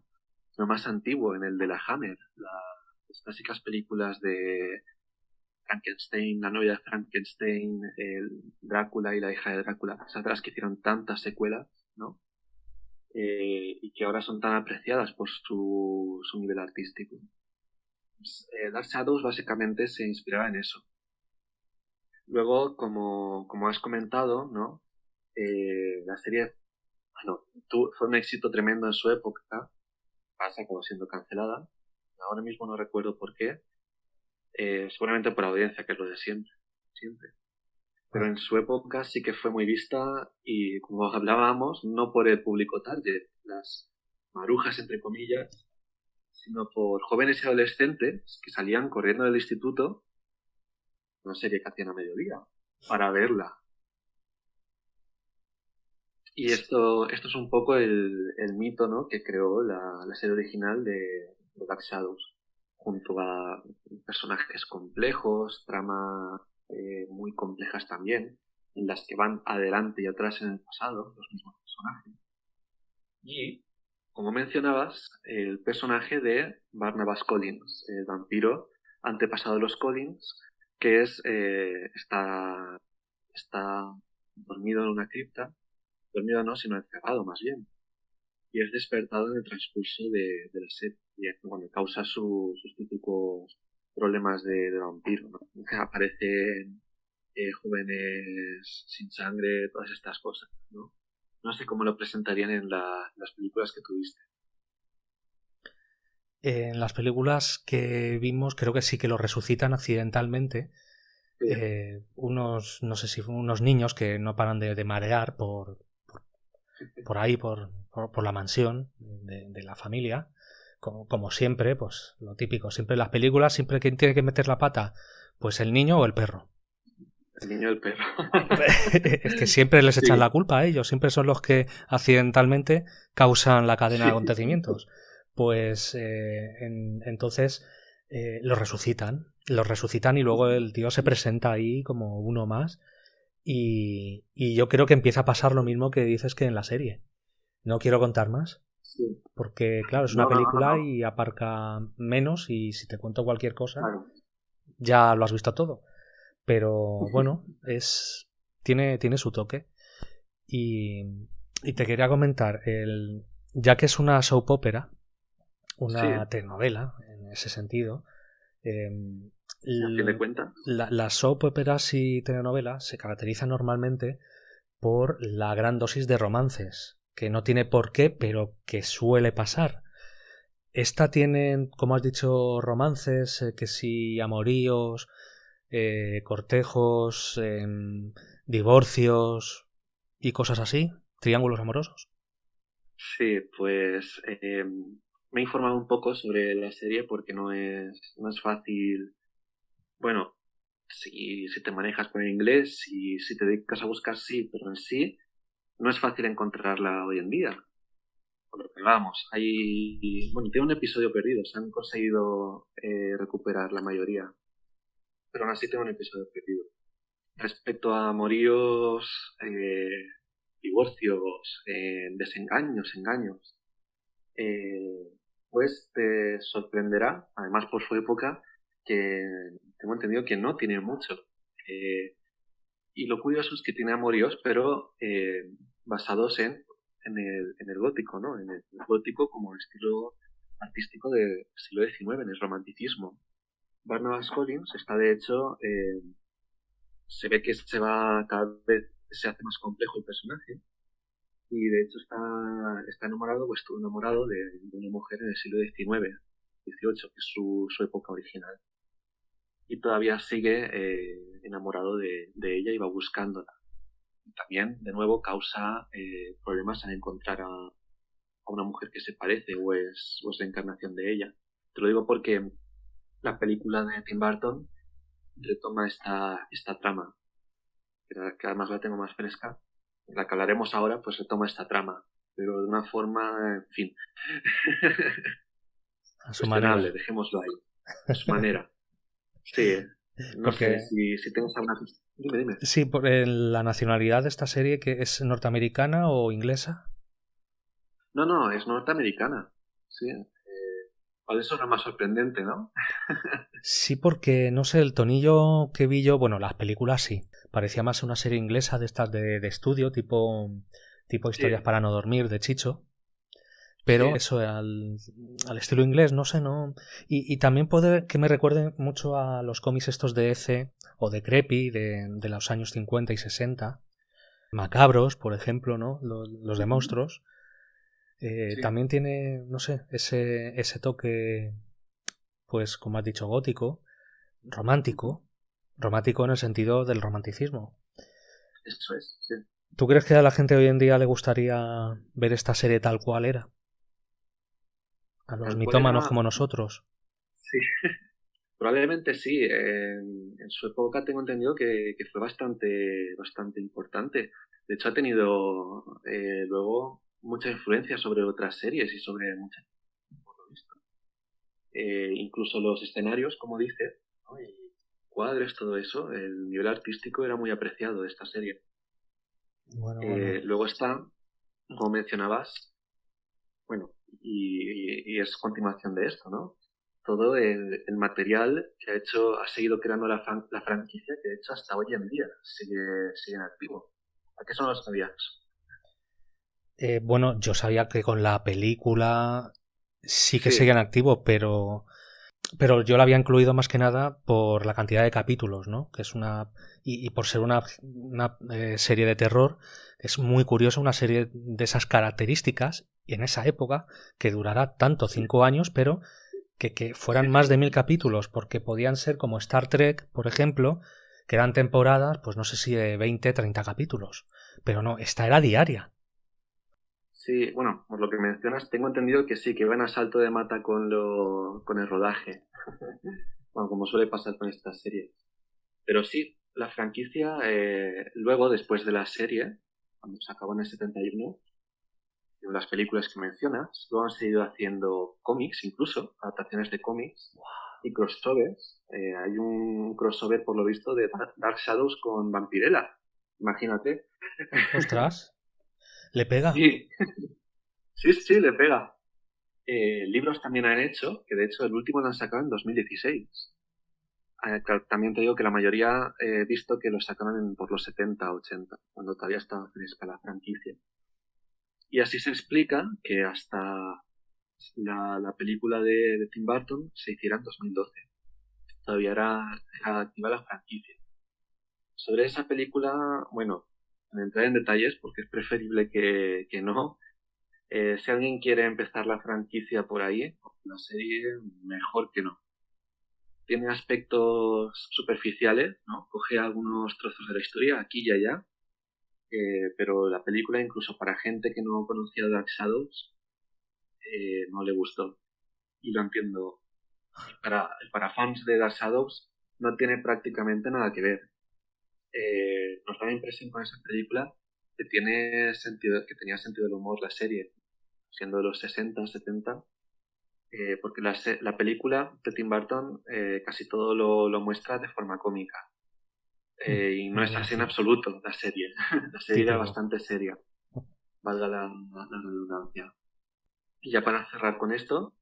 sino más antiguo, en el de la Hammer, las clásicas películas de Frankenstein, la novia de Frankenstein, el Drácula y la hija de Drácula, esas de las que hicieron tantas secuelas, ¿no? Y que ahora son tan apreciadas por su nivel artístico. Dark Shadows básicamente se inspiraba en eso. Luego, como has comentado, ¿no? La serie, bueno, fue un éxito tremendo en su época, pasa como siendo cancelada. Ahora mismo no recuerdo por qué. Seguramente por audiencia, que es lo de siempre. Pero en su época sí que fue muy vista, y como hablábamos, no por el público target, las marujas entre comillas, sino por jóvenes y adolescentes que salían corriendo del instituto, una serie que hacían a mediodía, para verla. Y esto es un poco el mito, ¿no?, que creó la serie original de Dark Shadows, junto a personajes complejos, tramas muy complejas también, en las que van adelante y atrás en el pasado los mismos personajes. Y, como mencionabas, el personaje de Barnabas Collins, el vampiro antepasado de los Collins, que está dormido en una cripta, dormido no, sino encerrado más bien, y es despertado en el transcurso de la serie, cuando causa sus típicos problemas de vampiro, ¿no? Aparecen jóvenes sin sangre, todas estas cosas, ¿no? No sé cómo lo presentarían en las películas que tuviste. En las películas que vimos creo que sí que lo resucitan accidentalmente. Sí. No sé si unos niños que no paran de marear por ahí, por la mansión de la familia, como siempre, pues lo típico, siempre en las películas, siempre quien tiene que meter la pata, pues el niño o el perro. El niño del perro. Es que siempre les echan Sí. la culpa a ellos, siempre son los que accidentalmente causan la cadena de Sí. acontecimientos. Pues entonces los resucitan y luego el tío se presenta ahí como uno más y yo creo que empieza a pasar lo mismo que dices que en la serie. No quiero contar más Sí. porque, claro, es una No, no, no, no, película no. y abarca menos y si te cuento cualquier cosa Claro. ya lo has visto todo. Pero bueno, tiene su toque. Y te quería comentar, ya que es una soap opera, Sí, una telenovela en ese sentido, eh, a fin de cuentas. las soap operas y telenovelas se caracterizan normalmente por la gran dosis de romances, que no tiene por qué, pero que suele pasar. Esta tiene, como has dicho, romances, que sí, amoríos, cortejos, divorcios y cosas así, triángulos amorosos. Sí, pues me he informado un poco sobre la serie porque no es fácil. Bueno, si te manejas con el inglés, si te dedicas a buscar, sí, pero en sí no es fácil encontrarla hoy en día. Por lo que vamos, bueno, tiene un episodio perdido, se han conseguido recuperar la mayoría, pero aún así tiene un episodio perdido. Respecto a amoríos, divorcios, desengaños, engaños, eh, pues te sorprenderá, además por su época, que tengo entendido que no tiene mucho. Eh, y lo curioso es que tiene amoríos, pero basados en el gótico, ¿no? En el gótico como estilo artístico del siglo XIX, en el romanticismo. Barnabas Collins está, de hecho, se ve que cada vez se hace más complejo el personaje y de hecho está enamorado o estuvo enamorado de una mujer en el siglo XIX, XVIII, que es su época original. Y todavía sigue enamorado de ella y va buscándola. Y también, de nuevo, causa problemas al encontrar a una mujer que se parece o es la encarnación de ella. Te lo digo porque la película de Tim Burton retoma esta trama, que además la tengo más fresca. La que hablaremos ahora, pues retoma esta trama, pero de una forma, en fin, A su manera. cuestionable, dejémoslo ahí, a su manera. Sí, no sé, Porque si tienes alguna... Dime, dime. sí, por la nacionalidad de esta serie, que es norteamericana o inglesa. No, no, es norteamericana. Sí. Vale, eso es lo más sorprendente, ¿no? Sí, porque no sé, el tonillo que vi yo, bueno, las películas sí, parecía más una serie inglesa de estas de estudio, tipo Sí, historias para no dormir de Chicho. Pero sí, eso, al estilo inglés, no sé, no. Y también puede que me recuerde mucho a los cómics estos de EC o de Creepy de los años 50 y 60. Macabros, por ejemplo, ¿no? Los de ujú, monstruos. sí, También tiene, no sé, ese toque, pues como has dicho, gótico, ujú, romántico. Romántico en el sentido del romanticismo. eso es, sí. ¿Tú crees que a la gente hoy en día le gustaría ver esta serie tal cual era? A los Tal cual mitómanos era, como nosotros. sí, probablemente sí. En su época tengo entendido que fue bastante importante. De hecho, ha tenido luego mucha influencia sobre otras series y sobre muchas, por lo visto. Incluso los escenarios, como dice, ¿no? Y cuadros, todo eso, el nivel artístico era muy apreciado de esta serie. Bueno, bueno. Luego está, como mencionabas, bueno, y es continuación de esto, ¿no? Todo el material que ha seguido creando la franquicia, que de hecho hasta hoy en día sigue en activo. ¿A qué son los sabías? Bueno, yo sabía que con la película sí que Sí, seguían activo, pero yo la había incluido más que nada por la cantidad de capítulos, ¿no? Que es y por ser una serie de terror, es muy curioso una serie de esas características y en esa época que durará tanto, sí, 5 años, pero que fueran más de 1000 capítulos, porque podían ser como Star Trek, por ejemplo, que eran temporadas, pues no sé si de 20, 30 capítulos, pero no, esta era diaria. sí, bueno, por lo que mencionas, tengo entendido que sí, que van a salto de mata con el rodaje, bueno, como suele pasar con estas series. Pero sí, la franquicia, luego, después de la serie, cuando se acabó en el 71, las películas que mencionas, luego han seguido haciendo cómics, incluso, adaptaciones de cómics y crossovers. Hay un crossover, por lo visto, de Dark Shadows con Vampirella. Imagínate. Ostras, le pega. Sí, sí, le pega. Libros también han hecho, que de hecho el último lo han sacado en 2016. Claro, también te digo que la mayoría he visto que lo sacaron por los 70, 80, cuando todavía estaba fresca la franquicia. Y así se explica que hasta la película de Tim Burton se hiciera en 2012. Todavía era activa la franquicia. Sobre esa película, bueno, sin entrar en detalles, porque es preferible que no. Si alguien quiere empezar la franquicia por ahí, la serie, mejor que no. Tiene aspectos superficiales, ¿no? Coge algunos trozos de la historia aquí y allá, pero la película, incluso para gente que no conocía Dark Shadows, no le gustó. Y lo entiendo. Para fans de Dark Shadows no tiene prácticamente nada que ver. Nos da la impresión con esa película que tenía sentido del humor la serie, siendo de los 60, 70, porque la película de Tim Burton casi todo lo muestra de forma cómica. Y no es así en absoluto la serie. La serie era bastante seria, valga la redundancia. Y ya para cerrar con esto,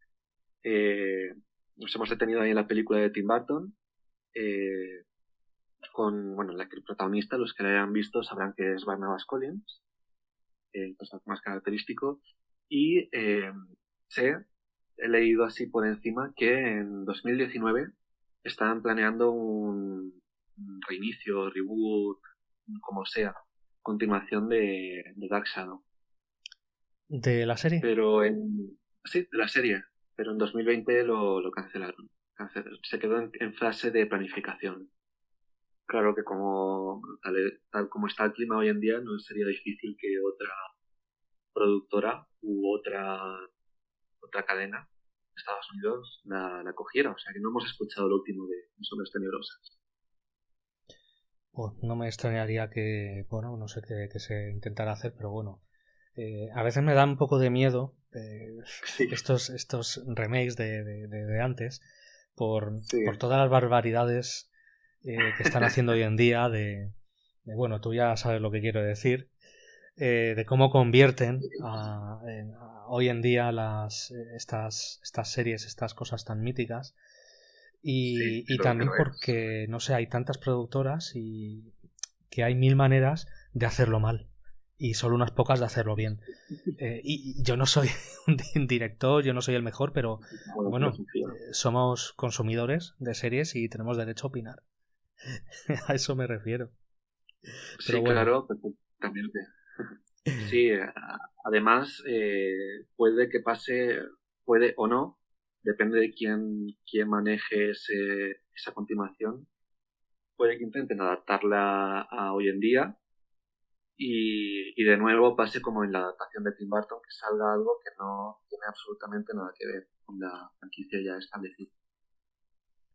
nos hemos detenido ahí en la película de Tim Burton, con la que el protagonista, los que la hayan visto sabrán que es Barnabas Collins, el personaje más característico, y he leído así por encima que en 2019 estaban planeando un reinicio, reboot, como sea, continuación de Dark Shadow. ¿De la serie? Sí, de la serie, pero en 2020 lo cancelaron. Se quedó en fase de planificación. Claro que tal como está el clima hoy en día, no sería difícil que otra productora u otra cadena de Estados Unidos la cogiera. O sea que no hemos escuchado lo último de Sombras Tenebrosas. Pues no me extrañaría que, bueno, no sé qué se intentara hacer, pero bueno. A veces me da un poco de miedo Sí. estos remakes de antes por Sí. todas las barbaridades que están haciendo hoy en día bueno, tú ya sabes lo que quiero decir, de cómo convierten hoy en día estas series, estas cosas tan míticas y también porque, no sé, hay tantas productoras y que hay mil maneras de hacerlo mal y solo unas pocas de hacerlo bien. Y yo no soy un director, yo no soy el mejor, pero bueno, somos consumidores de series y tenemos derecho a opinar. A eso me refiero. Pero sí, bueno. Claro, perfectamente. Sí, además puede que pase, puede o no, depende de quién maneje esa continuación. Puede que intenten adaptarla a hoy en día y de nuevo pase como en la adaptación de Tim Burton, que salga algo que no tiene absolutamente nada que ver con la franquicia ya establecida.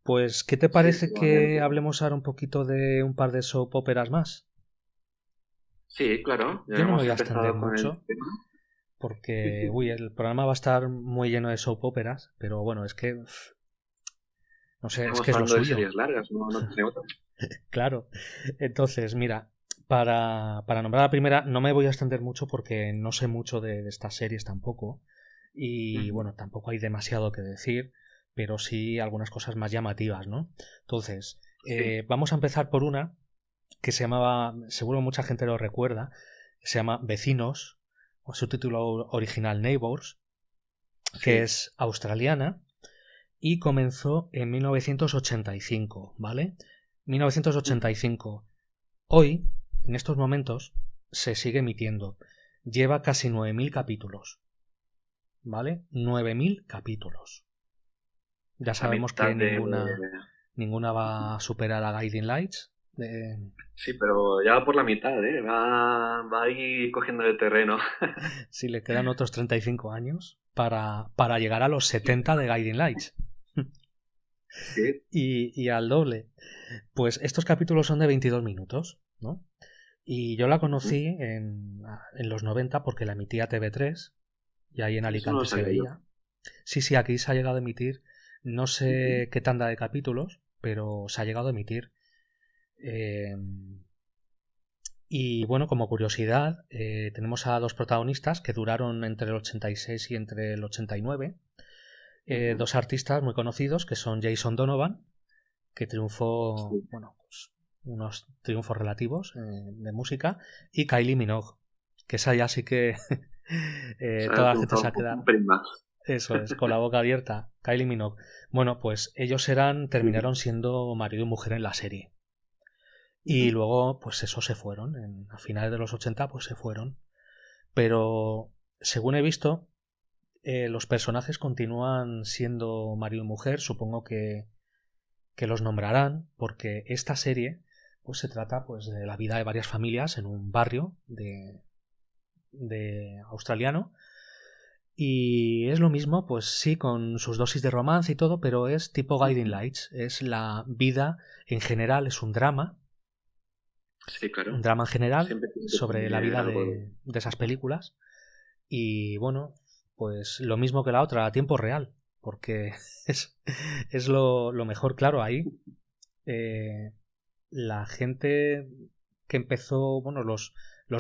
Pues, ¿qué te parece que hablemos ahora un poquito de un par de soap operas más? Sí, claro. Yo no me voy a extender mucho porque el programa va a estar muy lleno de soap operas, pero bueno, es que no sé, es que es lo suyo. De series largas, no tiene otras. Claro. Entonces, mira, para nombrar la primera no me voy a extender mucho porque no sé mucho de estas series tampoco y bueno, tampoco hay demasiado que decir, pero sí algunas cosas más llamativas, ¿no? Entonces, vamos a empezar por una que se llamaba, seguro mucha gente lo recuerda, se llama Vecinos, o su título original Neighbors, que es australiana y comenzó en 1985, ¿vale? 1985. Hoy, en estos momentos, se sigue emitiendo. Lleva casi 9.000 capítulos, ¿vale? 9.000 capítulos. Ya sabemos que ninguna va a superar a Guiding Lights. Sí, pero ya va por la mitad, ¿eh? Va ahí cogiendo de terreno. Sí, le quedan otros 35 años para llegar a los 70 de Guiding Lights. Sí. y al doble. Pues estos capítulos son de 22 minutos, ¿no? Y yo la conocí en los 90 porque la emitía TV3 y ahí en Eso no lo Alicante se sabía yo. veía. Sí, aquí se ha llegado a emitir, no Ujú. sé qué tanda de capítulos, pero se ha llegado a emitir. Eh, y bueno, como curiosidad, tenemos a dos protagonistas que duraron entre el 86 y entre el 89. Ujú. Dos artistas muy conocidos que son Jason Donovan, que triunfó, Sí. bueno, pues unos triunfos relativos de música, y Kylie Minogue, que esa ya sí que Se ha toda la gente se triunfado ha un quedado, pelín más. eso es, con la boca abierta. Kylie Minogue. Bueno, pues ellos terminaron siendo marido y mujer en la serie. Y Ujú. luego, pues eso se fueron. A finales de los 80, pues se fueron. Pero, según he visto, los personajes continúan siendo marido y mujer. Supongo que los nombrarán, porque esta serie pues se trata pues de la vida de varias familias en un barrio de australiano, y es lo mismo, pues sí, con sus dosis de romance y todo, pero es tipo Guiding Ujú. Lights, es la vida en general, es Sí, un claro. drama en general Siempre tiene que sobre la tener vida algo de... de esas películas. Y bueno, pues lo mismo que la otra, a tiempo real, porque es, es lo mejor, claro, ahí eh, la gente que empezó, bueno, los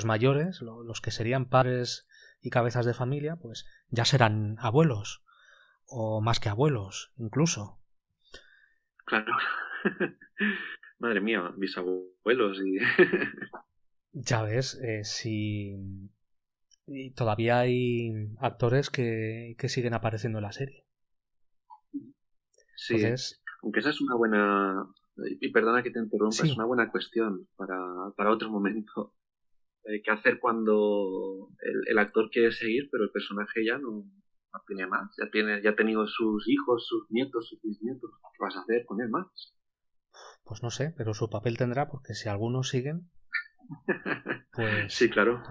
mayores, los que serían padres y cabezas de familia, pues ya serán abuelos, o más que abuelos, incluso. Claro. Madre mía, bisabuelos y... Ya ves, si y todavía hay actores que siguen apareciendo en la serie. Sí, Entonces, aunque esa es una buena... Y perdona que te interrumpa, es sí, una buena cuestión para otro momento. ¿Qué hacer cuando el actor quiere seguir, pero el personaje ya no tiene más? Ya ha tenido sus hijos, sus nietos, sus bisnietos. ¿Qué vas a hacer con él más? pues no sé, pero su papel tendrá, porque si algunos siguen, Sí, pues claro.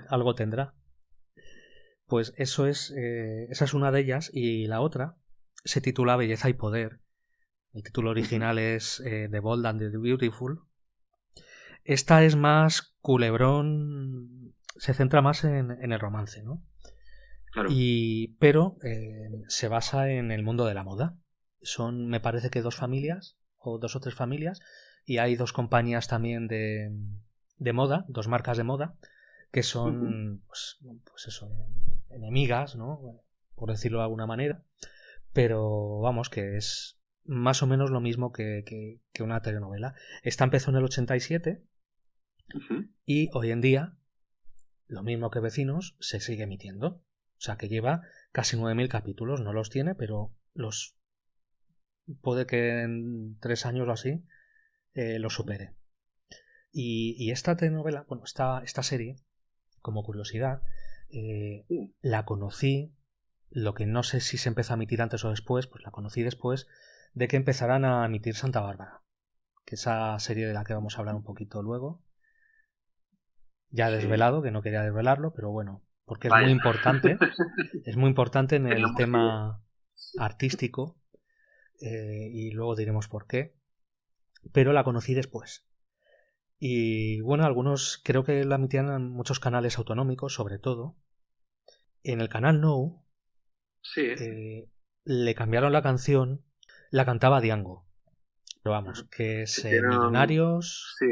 algo tendrá. Pues esa es una de ellas, y la otra se titula Belleza y Poder. El título Ujú. original es The Bold and the Beautiful. Esta es más culebrón, se centra más en el romance, ¿no? Claro. Pero se basa en el mundo de la moda. Son, me parece que dos familias, o dos o tres familias, y hay dos compañías también de moda, dos marcas de moda, que Ujú. son, pues eso, enemigas, ¿no? Por decirlo de alguna manera, pero vamos, que es más o menos lo mismo que una telenovela. Esta empezó en el 87 Ujú. y hoy en día, lo mismo que Vecinos, se sigue emitiendo. O sea que lleva casi 9.000 capítulos, no los tiene, pero los puede que en 3 años o así los supere. Y esta telenovela, bueno, esta serie, como curiosidad, Sí. la conocí, lo que no sé si se empezó a emitir antes o después, pues la conocí después de que empezaran a emitir Santa Bárbara, que esa serie de la que vamos a hablar un poquito luego. Ya he Sí. desvelado, que no quería desvelarlo, pero bueno, porque Vaya. es muy importante en el Teníamos que... tema artístico, y luego diremos por qué, pero la conocí después. Y bueno, algunos creo que la emitían en muchos canales autonómicos, sobre todo. En el canal No Sí. eh, le cambiaron la canción, la cantaba Diango. Pero vamos, Ajá. que es Hicieron... Millonarios, Sí.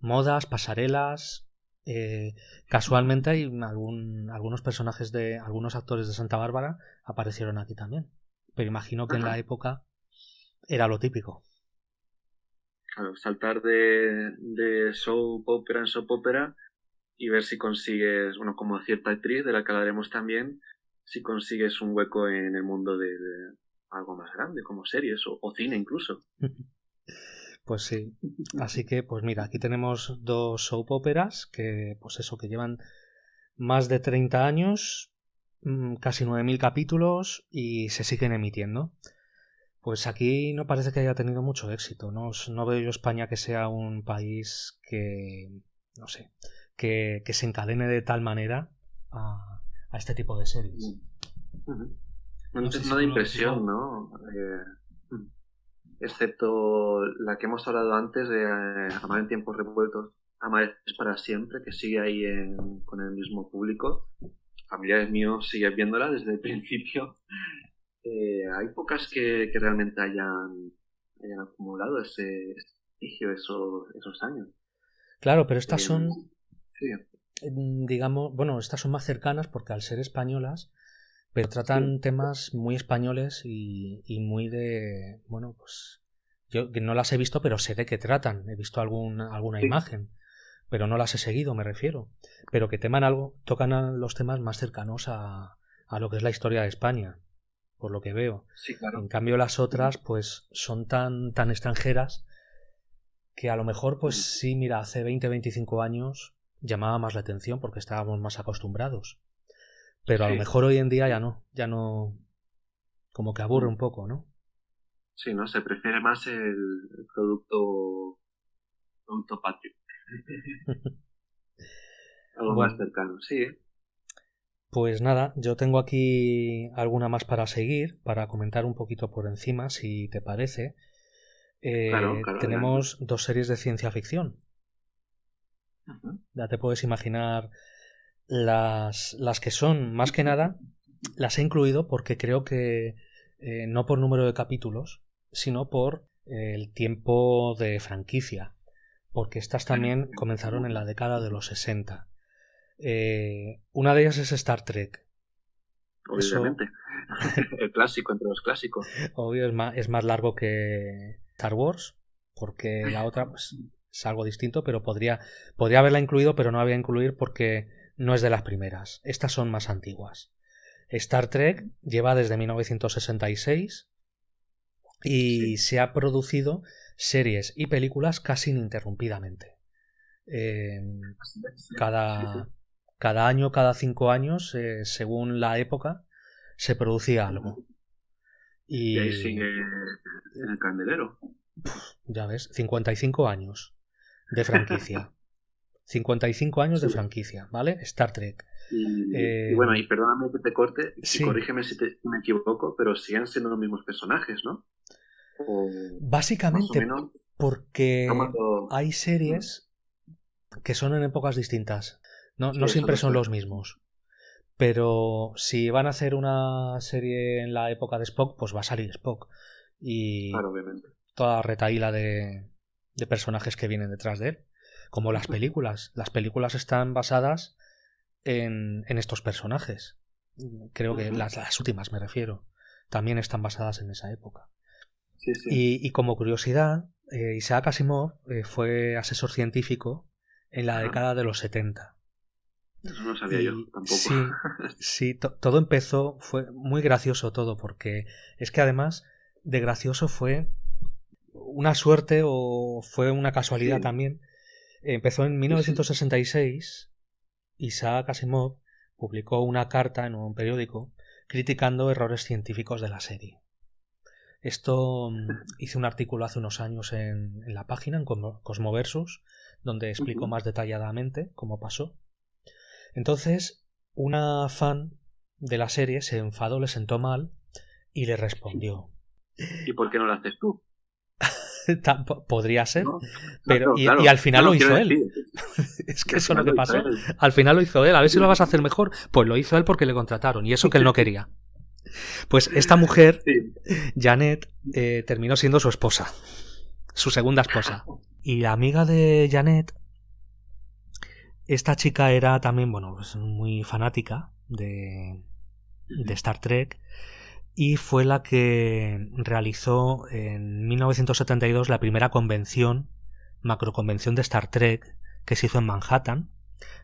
modas, pasarelas. Casualmente hay algunos personajes de algunos actores de Santa Bárbara aparecieron aquí también. Pero imagino que en Ajá. la época era lo típico. Claro, saltar de soap opera en soap opera y ver si consigues, bueno, como cierta actriz de la que hablaremos también, si consigues un hueco en el mundo de algo más grande, como series o cine incluso. Pues sí. Así que, pues mira, aquí tenemos dos soap operas que, pues eso, que llevan más de 30 años, casi 9.000 capítulos y se siguen emitiendo. Pues aquí no parece que haya tenido mucho éxito. No veo yo España que sea un país que, no sé, que se encadene de tal manera a este tipo de series. Ujú. No sé No si da tú lo ves impresión, igual. ¿no? Excepto la que hemos hablado antes de Amar en tiempos revueltos, Amar es para siempre, que sigue ahí con el mismo público. Familiares míos siguen viéndola desde el principio. Hay pocas que realmente hayan acumulado ese prestigio esos años. Claro, pero estas son, Sí, digamos, bueno, estas son más cercanas porque al ser españolas, pero tratan sí. temas muy españoles y muy de, bueno, pues yo que no las he visto, pero sé de qué tratan. He visto alguna Sí. imagen, pero no las he seguido, me refiero. Pero que tocan a los temas más cercanos a lo que es la historia de España, por lo que veo. Sí, claro. En cambio, las otras, pues, son tan extranjeras que a lo mejor, pues sí, mira, hace 20-25 años llamaba más la atención porque estábamos más acostumbrados. Pero a lo Sí. mejor hoy en día ya no, como que aburre un poco, ¿no? Sí, ¿no? Se prefiere más el producto patrio. Algo más Bueno, cercano, sí. pues nada, yo tengo aquí alguna más para seguir, para comentar un poquito por encima, si te parece. Claro, adelante. Tenemos 2 series de ciencia ficción. Ujú. Ya te puedes imaginar las que son, más que nada, las he incluido porque creo que no por número de capítulos, sino por el tiempo de franquicia, porque estas también comenzaron en la década de los 60. Una de ellas es Star Trek. Eso, Obviamente. El clásico entre los clásicos. obvio, es más largo que Star Wars, porque la otra pues, es algo distinto, pero podría haberla incluido, pero no había incluir porque no es de las primeras. Estas son más antiguas. Star Trek lleva desde 1966 y Sí. se ha producido series y películas casi ininterrumpidamente. Así es, sí. Sí, sí. Cada año, cada 5 años, según la época, se producía algo. Ujú. Y ahí sigue Y en el candelero. ya ves, 55 años de franquicia. 55 años de Sí. franquicia, ¿vale? Star Trek. Y Eh, bueno, y perdóname que te corte y sí, corrígeme si me equivoco, pero siguen siendo los mismos personajes, ¿no? O más o básicamente menos porque tomando... hay ¿Mm? series que son en épocas distintas. Sí, No eso siempre son después. los mismos. Pero si van a hacer una serie en la época de Spock, pues va a salir Spock. Y Claro, obviamente. toda la retahíla de personajes que vienen detrás de él. Como las películas. Las películas están basadas en estos personajes. Creo que Ujú. las últimas me refiero. También están basadas en esa época. Sí, sí. Y como curiosidad, Isaac Asimov fue asesor científico en la Ajá. década de los 70. Eso no sabía yo Y tampoco. sí, todo empezó, fue muy gracioso todo, porque es que además de gracioso fue una suerte o fue una casualidad Sí, también. Empezó en sí, sí. 1966, Isaac Asimov publicó una carta en un periódico criticando errores científicos de la serie. Esto hice un artículo hace unos años en la página, en Cosmoversus, donde explico Ujú. más detalladamente cómo pasó. Entonces, una fan de la serie se enfadó, le sentó mal y le respondió. ¿Y por qué no lo haces tú? Podría ser, No, pero claro, y claro. al final No, lo no quiero hizo él. decir Es que que al eso es lo final que lo hizo pasó. él. Al final lo hizo él. A ver si lo vas a hacer mejor. Pues lo hizo él porque le contrataron y eso que él no quería. Pues esta mujer, Sí. Janet, terminó siendo su esposa, su segunda esposa. Y la amiga de Janet, esta chica era también, bueno, pues muy fanática de Star Trek y fue la que realizó en 1972 la primera macroconvención de Star Trek, que se hizo en Manhattan.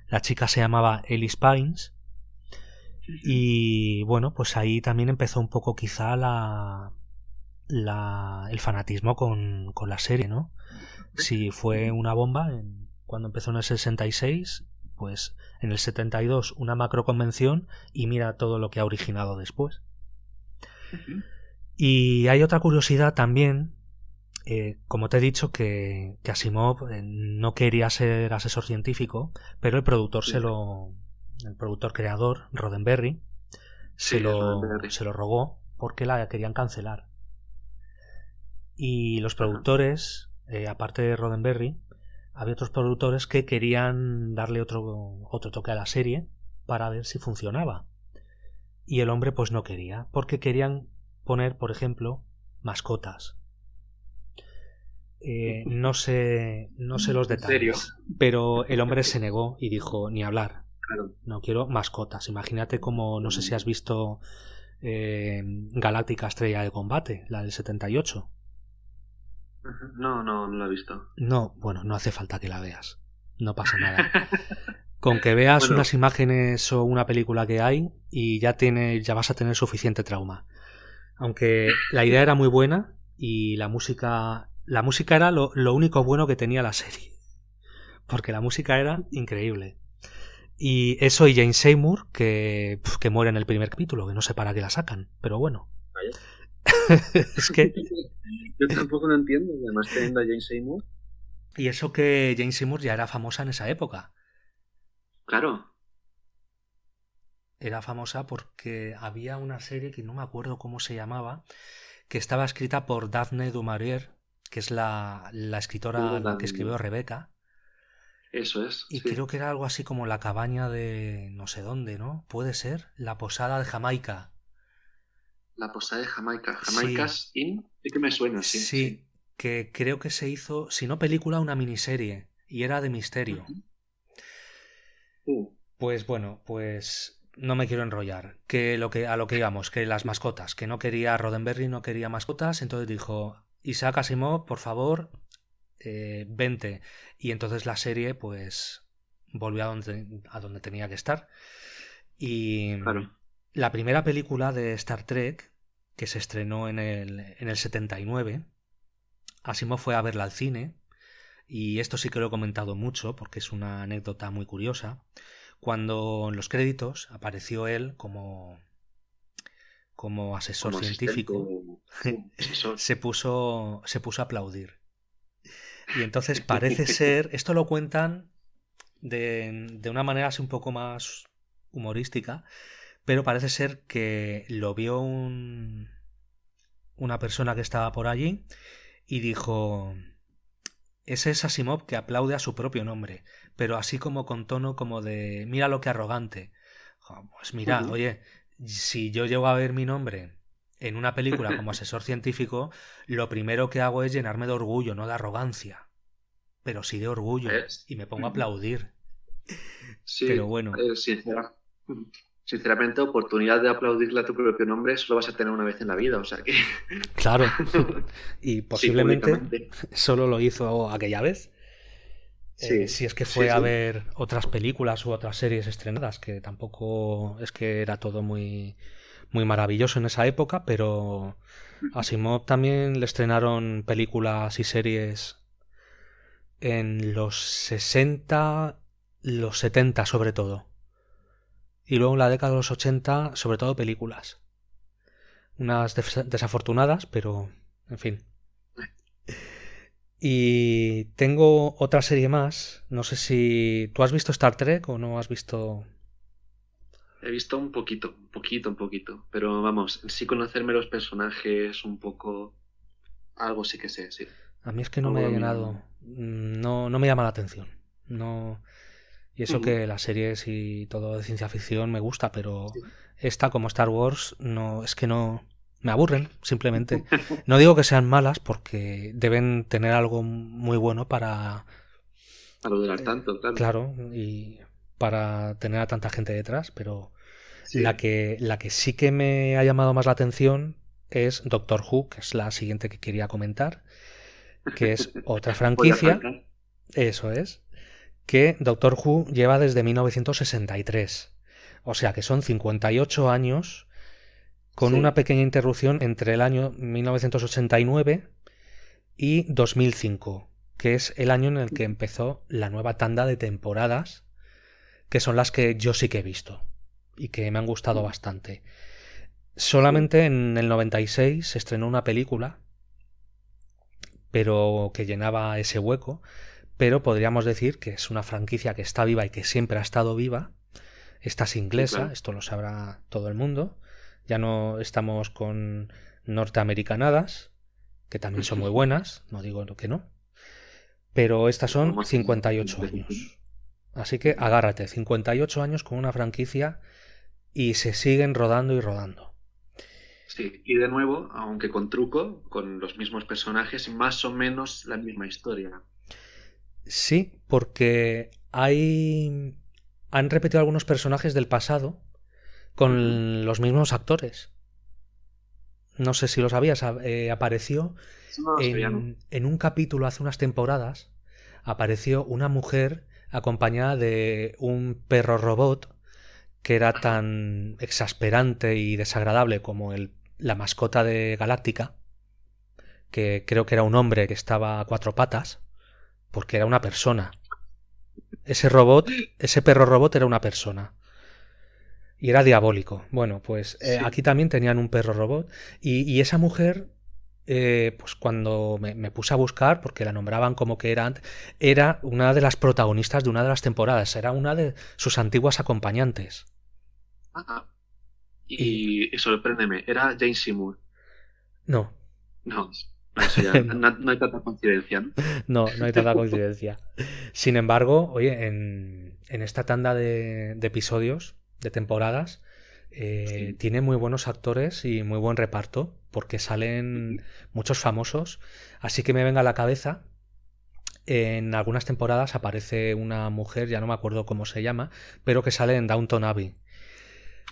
La chica se llamaba Ellis Pines y bueno, pues ahí también empezó un poco quizá el fanatismo con la serie, ¿no? Si fue una bomba cuando empezó en el 66, pues en el 72 una macroconvención y mira todo lo que ha originado después. Y hay otra curiosidad también, como te he dicho, que Asimov no quería ser asesor científico, pero Sí, el productor creador, Roddenberry, sí, es Roddenberry. se lo rogó porque la querían cancelar. Y los productores, aparte de Roddenberry, había otros productores que querían darle otro toque a la serie para ver si funcionaba. Y el hombre pues no quería, porque querían poner, por ejemplo, mascotas. No sé los ¿En serio? detalles, pero el hombre se negó y dijo, ni hablar, Claro. no quiero mascotas. Imagínate como, no sé si has visto Galáctica Estrella de Combate, la del 78. No lo he visto. No, bueno, no hace falta que la veas, no pasa nada. Con que veas Bueno, unas imágenes o una película que hay y ya vas a tener suficiente trauma. Aunque la idea era muy buena y la música era lo único bueno que tenía la serie, porque la música era increíble. Y eso y Jane Seymour, que muere en el primer capítulo, que no sé para qué la sacan, pero bueno. vaya. Es que... Yo tampoco lo entiendo, además teniendo a Jane Seymour. Y eso que Jane Seymour ya era famosa en esa época. Claro. Era famosa porque había una serie que no me acuerdo cómo se llamaba, que estaba escrita por Daphne du Maurier, que es la escritora la que escribió Rebeca. Eso es, Y sí. creo que era algo así como la cabaña de no sé dónde, ¿no? Puede ser la posada de Jamaica. La posada de Jamaica. Sí, Jamaica's Inn. Sí que me suena, sí. sí, que creo que se hizo, si no película, una miniserie. Y era de misterio. Pues bueno, pues no me quiero enrollar. A lo que íbamos, que las mascotas, que no quería Roddenberry, no quería mascotas, entonces dijo, Isaac Asimov, por favor, vente. Y entonces la serie, pues, volvió a donde tenía que estar. Y Claro. la primera película de Star Trek, que se estrenó en el 79, Asimov fue a verla al cine, y esto sí que lo he comentado mucho porque es una anécdota muy curiosa. Cuando en los créditos apareció él como asesor Como asistente. científico, Asesor. se puso a aplaudir. Y entonces parece ser, esto lo cuentan de una manera así un poco más humorística, pero parece ser que lo vio una persona que estaba por allí y dijo, ese es Asimov que aplaude a su propio nombre, pero así como con tono como de, mira lo que arrogante. Pues mira, oye, si yo llego a ver mi nombre en una película como asesor científico, lo primero que hago es llenarme de orgullo, no de arrogancia, pero sí de orgullo, ¿Ves? y me pongo a aplaudir. Pero Sí, bueno, sinceramente, oportunidad de aplaudirle a tu propio nombre solo vas a tener una vez en la vida, o sea que. claro, y Sí, posiblemente públicamente. solo lo hizo aquella vez. Sí, Si es que sí, fue a sí. ver otras películas u otras series estrenadas, que tampoco es que era todo muy, muy maravilloso en esa época, pero a Asimov también le estrenaron películas y series en los 60, los 70 sobre todo. Y luego en la década de los 80, sobre todo películas. Unas desafortunadas, pero en fin. Y tengo otra serie más. No sé si tú has visto Star Trek o no has visto. He visto un poquito. Pero vamos, sí conocerme los personajes un poco. Algo sí que sé, sí. A mí es que no me Algo ha dominado. llenado. No me llama la atención. No. Y eso que las series y todo de ciencia ficción me gusta, pero Sí. esta como Star Wars no es que no me aburren, simplemente. No digo que sean malas porque deben tener algo muy bueno para, Para durar tanto, claro. claro, y para tener a tanta gente detrás, pero Sí. la que sí que me ha llamado más la atención es Doctor Who, que es la siguiente que quería comentar, que es otra Podía franquicia, faltar. eso es, que Doctor Who lleva desde 1963. O sea que son 58 años con una Sí. pequeña interrupción entre el año 1989 y 2005, que es el año en el que empezó la nueva tanda de temporadas, que son las que yo sí que he visto y que me han gustado bastante. Sí. Solamente en el 96 se estrenó una película, pero que llenaba ese hueco, pero podríamos decir que es una franquicia que está viva y que siempre ha estado viva. Esta es Sí, inglesa, claro. esto lo sabrá todo el mundo. Ya no estamos con norteamericanadas. que también son muy buenas, no digo que no, pero estas son 58 años. Así que agárrate, 58 años con una franquicia y se siguen rodando y rodando. Sí, y de nuevo, aunque con truco, con los mismos personajes y más o menos la misma historia. Sí, porque han repetido algunos personajes del pasado con los mismos actores. No sé si lo sabías, apareció Eso no lo sabía, ¿no? en un capítulo hace unas temporadas, apareció una mujer acompañada de un perro robot que era tan exasperante y desagradable como la mascota de Galáctica, que creo que era un hombre que estaba a cuatro patas, porque era una persona. Ese perro robot era una persona. Y era diabólico. Bueno, pues Sí. aquí también tenían un perro robot. Y esa mujer, pues cuando me puse a buscar, porque la nombraban como que era una de las protagonistas de una de las temporadas. Era una de sus antiguas acompañantes. Ah, Y y sorpréndeme, ¿era Jane Seymour? no, No, no, eso ya, no, no hay tanta coincidencia, ¿no? no hay tanta coincidencia. Sin embargo, oye, en esta tanda de episodios, de temporadas, Sí. tiene muy buenos actores y muy buen reparto, porque salen Ujú. muchos famosos. Así que me venga a la cabeza, en algunas temporadas aparece una mujer, ya no me acuerdo cómo se llama, pero que sale en Downton Abbey.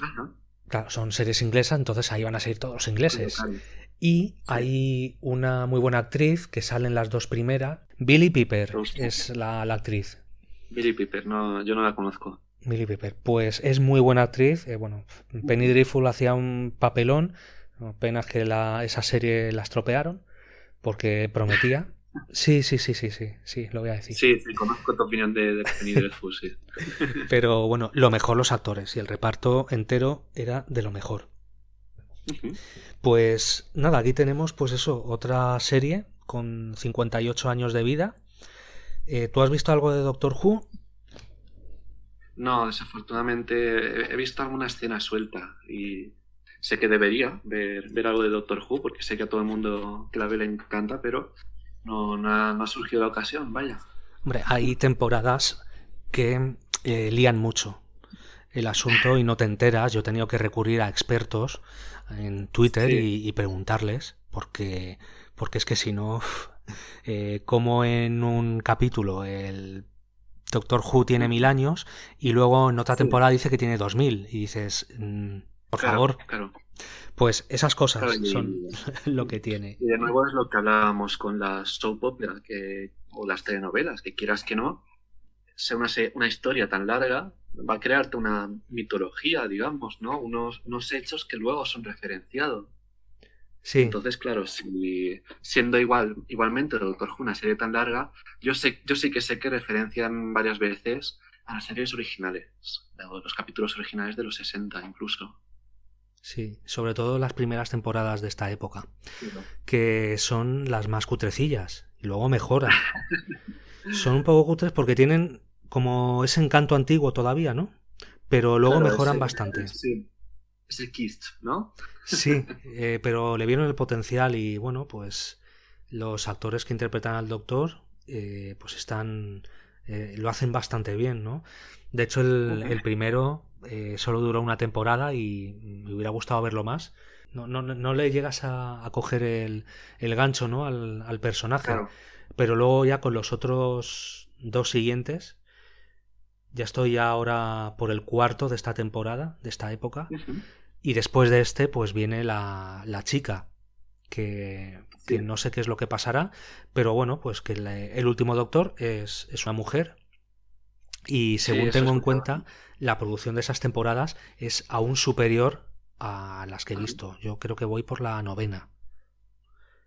Ajá, Claro, son series inglesas, entonces ahí van a salir todos los ingleses. local. Y Sí. hay una muy buena actriz que sale en las dos primeras. Billie Piper Ostras. es la actriz. Billie Piper, no, yo no la conozco. Billie Piper. Pues es muy buena actriz. Bueno, Penny Ujú. Dreadful hacía un papelón. No, pena que esa serie la estropearon porque prometía. Sí, sí, sí, sí, sí, sí, lo voy a decir. Sí, sí, conozco tu opinión de Penny Dreadful, sí. Pero bueno, lo mejor los actores y el reparto entero era de lo mejor. Ujú. Pues nada, aquí tenemos pues eso, otra serie con 58 años de vida. ¿Tú has visto algo de Doctor Who? No, desafortunadamente he visto alguna escena suelta y sé que debería ver algo de Doctor Who porque sé que a todo el mundo que la ve le encanta, pero no ha surgido la ocasión, vaya. Hombre, hay temporadas que lían mucho el asunto y no te enteras. Yo he tenido que recurrir a expertos en Twitter Sí, y preguntarles porque es que si no, como en un capítulo el Doctor Who tiene 1000 años y luego en otra sí, temporada dice que tiene 2000 y dices, por claro, favor, claro, pues esas claro. cosas son lo que tiene. Y de nuevo es lo que hablábamos con las soap opera o las telenovelas, que quieras que no, sea una historia tan larga, va a crearte una mitología, digamos, ¿no? Unos hechos que luego son referenciados. Sí, Entonces, claro, si siendo igualmente Doctor Who una serie tan larga, yo sí que sé que referencian varias veces a las series originales, los capítulos originales de los 60 incluso. sí, sobre todo las primeras temporadas de esta época, Claro, que son las más cutrecillas y luego mejoran. Son un poco cutres porque tienen como ese encanto antiguo todavía, ¿no? Pero luego claro, mejoran bastante. sí, ese Kist, ¿no? Sí, pero le vieron el potencial y bueno, pues los actores que interpretan al Doctor pues lo hacen bastante bien, ¿no? De hecho, Ujú. el primero solo duró una temporada y me hubiera gustado verlo más. No le llegas a coger el gancho, ¿no? Al personaje. Claro. Pero luego ya con los otros dos siguientes, ya estoy ahora por el cuarto de esta temporada, de esta época. Ujú. Y después de este, pues viene la chica, que Sí, no sé qué es lo que pasará, pero bueno, pues que el último Doctor es una mujer y sí, según eso tengo en escuchaba. cuenta, la producción de esas temporadas es aún superior a las que he visto. Yo creo que voy por la novena.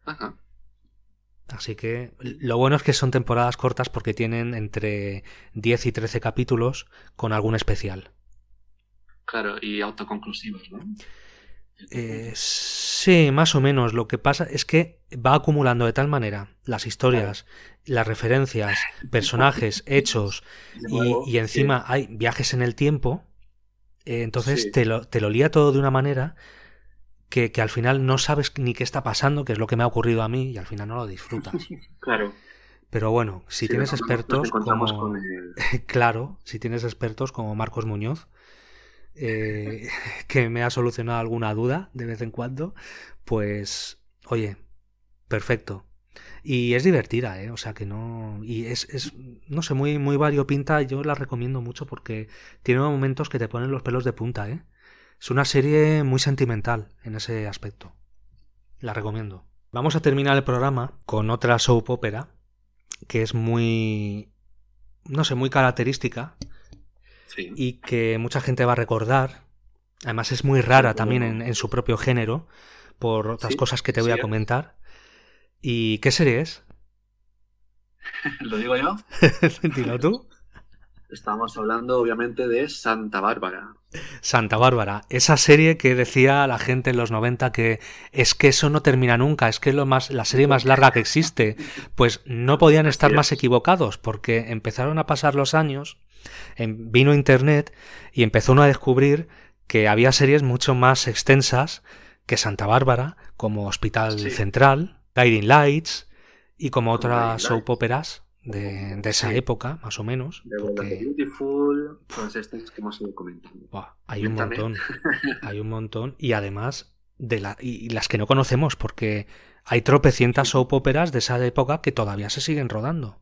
Ajá. Así que lo bueno es que son temporadas cortas porque tienen entre 10 y 13 capítulos con algún especial. Claro, y autoconclusivos, ¿no? Cierto punto. Sí, más o menos. Lo que pasa es que va acumulando de tal manera las Claro. historias, las referencias, personajes, hechos De nuevo, y sí, encima hay viajes en el tiempo, entonces sí, te lo lía todo de una manera que al final no sabes ni qué está pasando, que es lo que me ha ocurrido a mí, y al final no lo disfrutas. Claro. Pero bueno, si Sí, tienes nos expertos encontramos como... con el... Claro, si tienes expertos como Marcos Muñoz, eh, que me ha solucionado alguna duda de vez en cuando, pues, oye, perfecto. Y es divertida, ¿eh? O sea que no... Y no sé, muy, muy variopinta. Yo la recomiendo mucho porque tiene momentos que te ponen los pelos de punta, ¿eh? Es una serie muy sentimental en ese aspecto. La recomiendo. Vamos a terminar el programa con otra soap opera que es muy... no sé, muy característica Sí. y que mucha gente va a recordar. Además es muy rara también en su propio género por otras Sí, cosas que te voy sí a es. comentar. ¿Y qué serie es? ¿Lo digo yo? Dilo tú. Estamos hablando, obviamente, de Santa Bárbara. Santa Bárbara, esa serie que decía la gente en los 90 que es que eso no termina nunca, es que es la serie más larga que existe. Pues no podían estar Así más es. equivocados, porque empezaron a pasar los años, vino Internet y empezó uno a descubrir que había series mucho más extensas que Santa Bárbara, como Hospital Sí, Central, Guiding Lights y como como otras Guiding soap Lights. óperas de esa Sí, época, más o menos, The Bold and the porque Beautiful, todas estas que hemos ido comentando. buah, Coméntame. hay un montón, y además y las que no conocemos, porque hay tropecientas soap óperas de esa época que todavía se siguen rodando.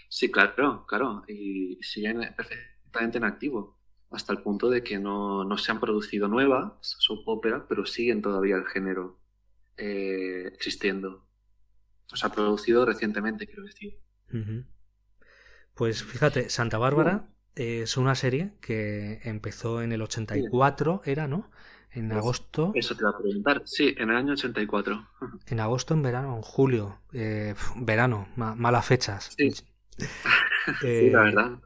Sí, claro, claro. Y siguen perfectamente en activo. Hasta el punto de que no se han producido nuevas soap opera, pero siguen todavía el género existiendo. O sea, producido recientemente, quiero decir. Ujú. Pues fíjate, Santa Bueno, Bárbara es una serie que empezó en el sí, 84, era, ¿no? En pues agosto, eso te va a preguntar. Sí, en el año 84. en verano, en julio, verano, malas fechas. Sí, sí, la Eh, verdad.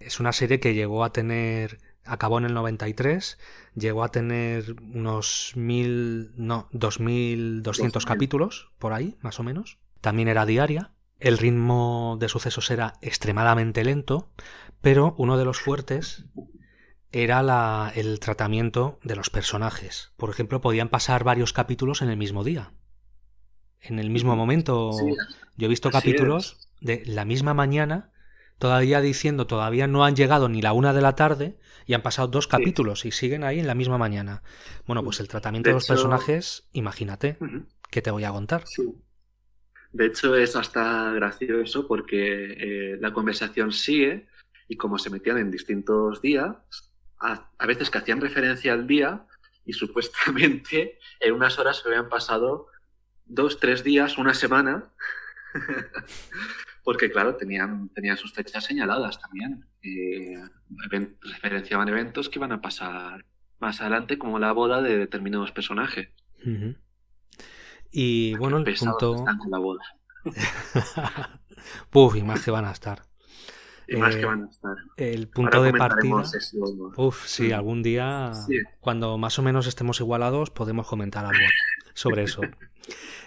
es una serie que llegó a tener, acabó en el 93, llegó a tener unos 2200 2000. capítulos, por ahí, más o menos. También era diaria. El ritmo de sucesos era extremadamente lento, pero uno de los fuertes era el tratamiento de los personajes. Por ejemplo, podían pasar varios capítulos en el mismo día, en el mismo Sí, momento. Yo he visto así capítulos es. de la misma mañana, todavía diciendo, todavía no han llegado ni la 1 de la tarde y han pasado dos Sí. capítulos y siguen ahí en la misma mañana. Bueno, pues el tratamiento De de los hecho, personajes, imagínate, ujú, ¿qué te voy a contar? sí. De hecho, es hasta gracioso porque la conversación sigue y como se metían en distintos días, a veces que hacían referencia al día y supuestamente en unas horas se habían pasado 2, 3 días, una semana, porque claro, tenían sus fechas señaladas también. Referenciaban eventos que iban a pasar más adelante, como la boda de determinados personajes. Ujú. Y Qué bueno, el pesados punto... están con la boda. Uf, y más que van a estar. Y más que van a estar. El punto Ahora de comentaremos partida... eso. Uf, sí, Mm. algún día, Sí, cuando más o menos estemos igualados, podemos comentar algo sobre eso.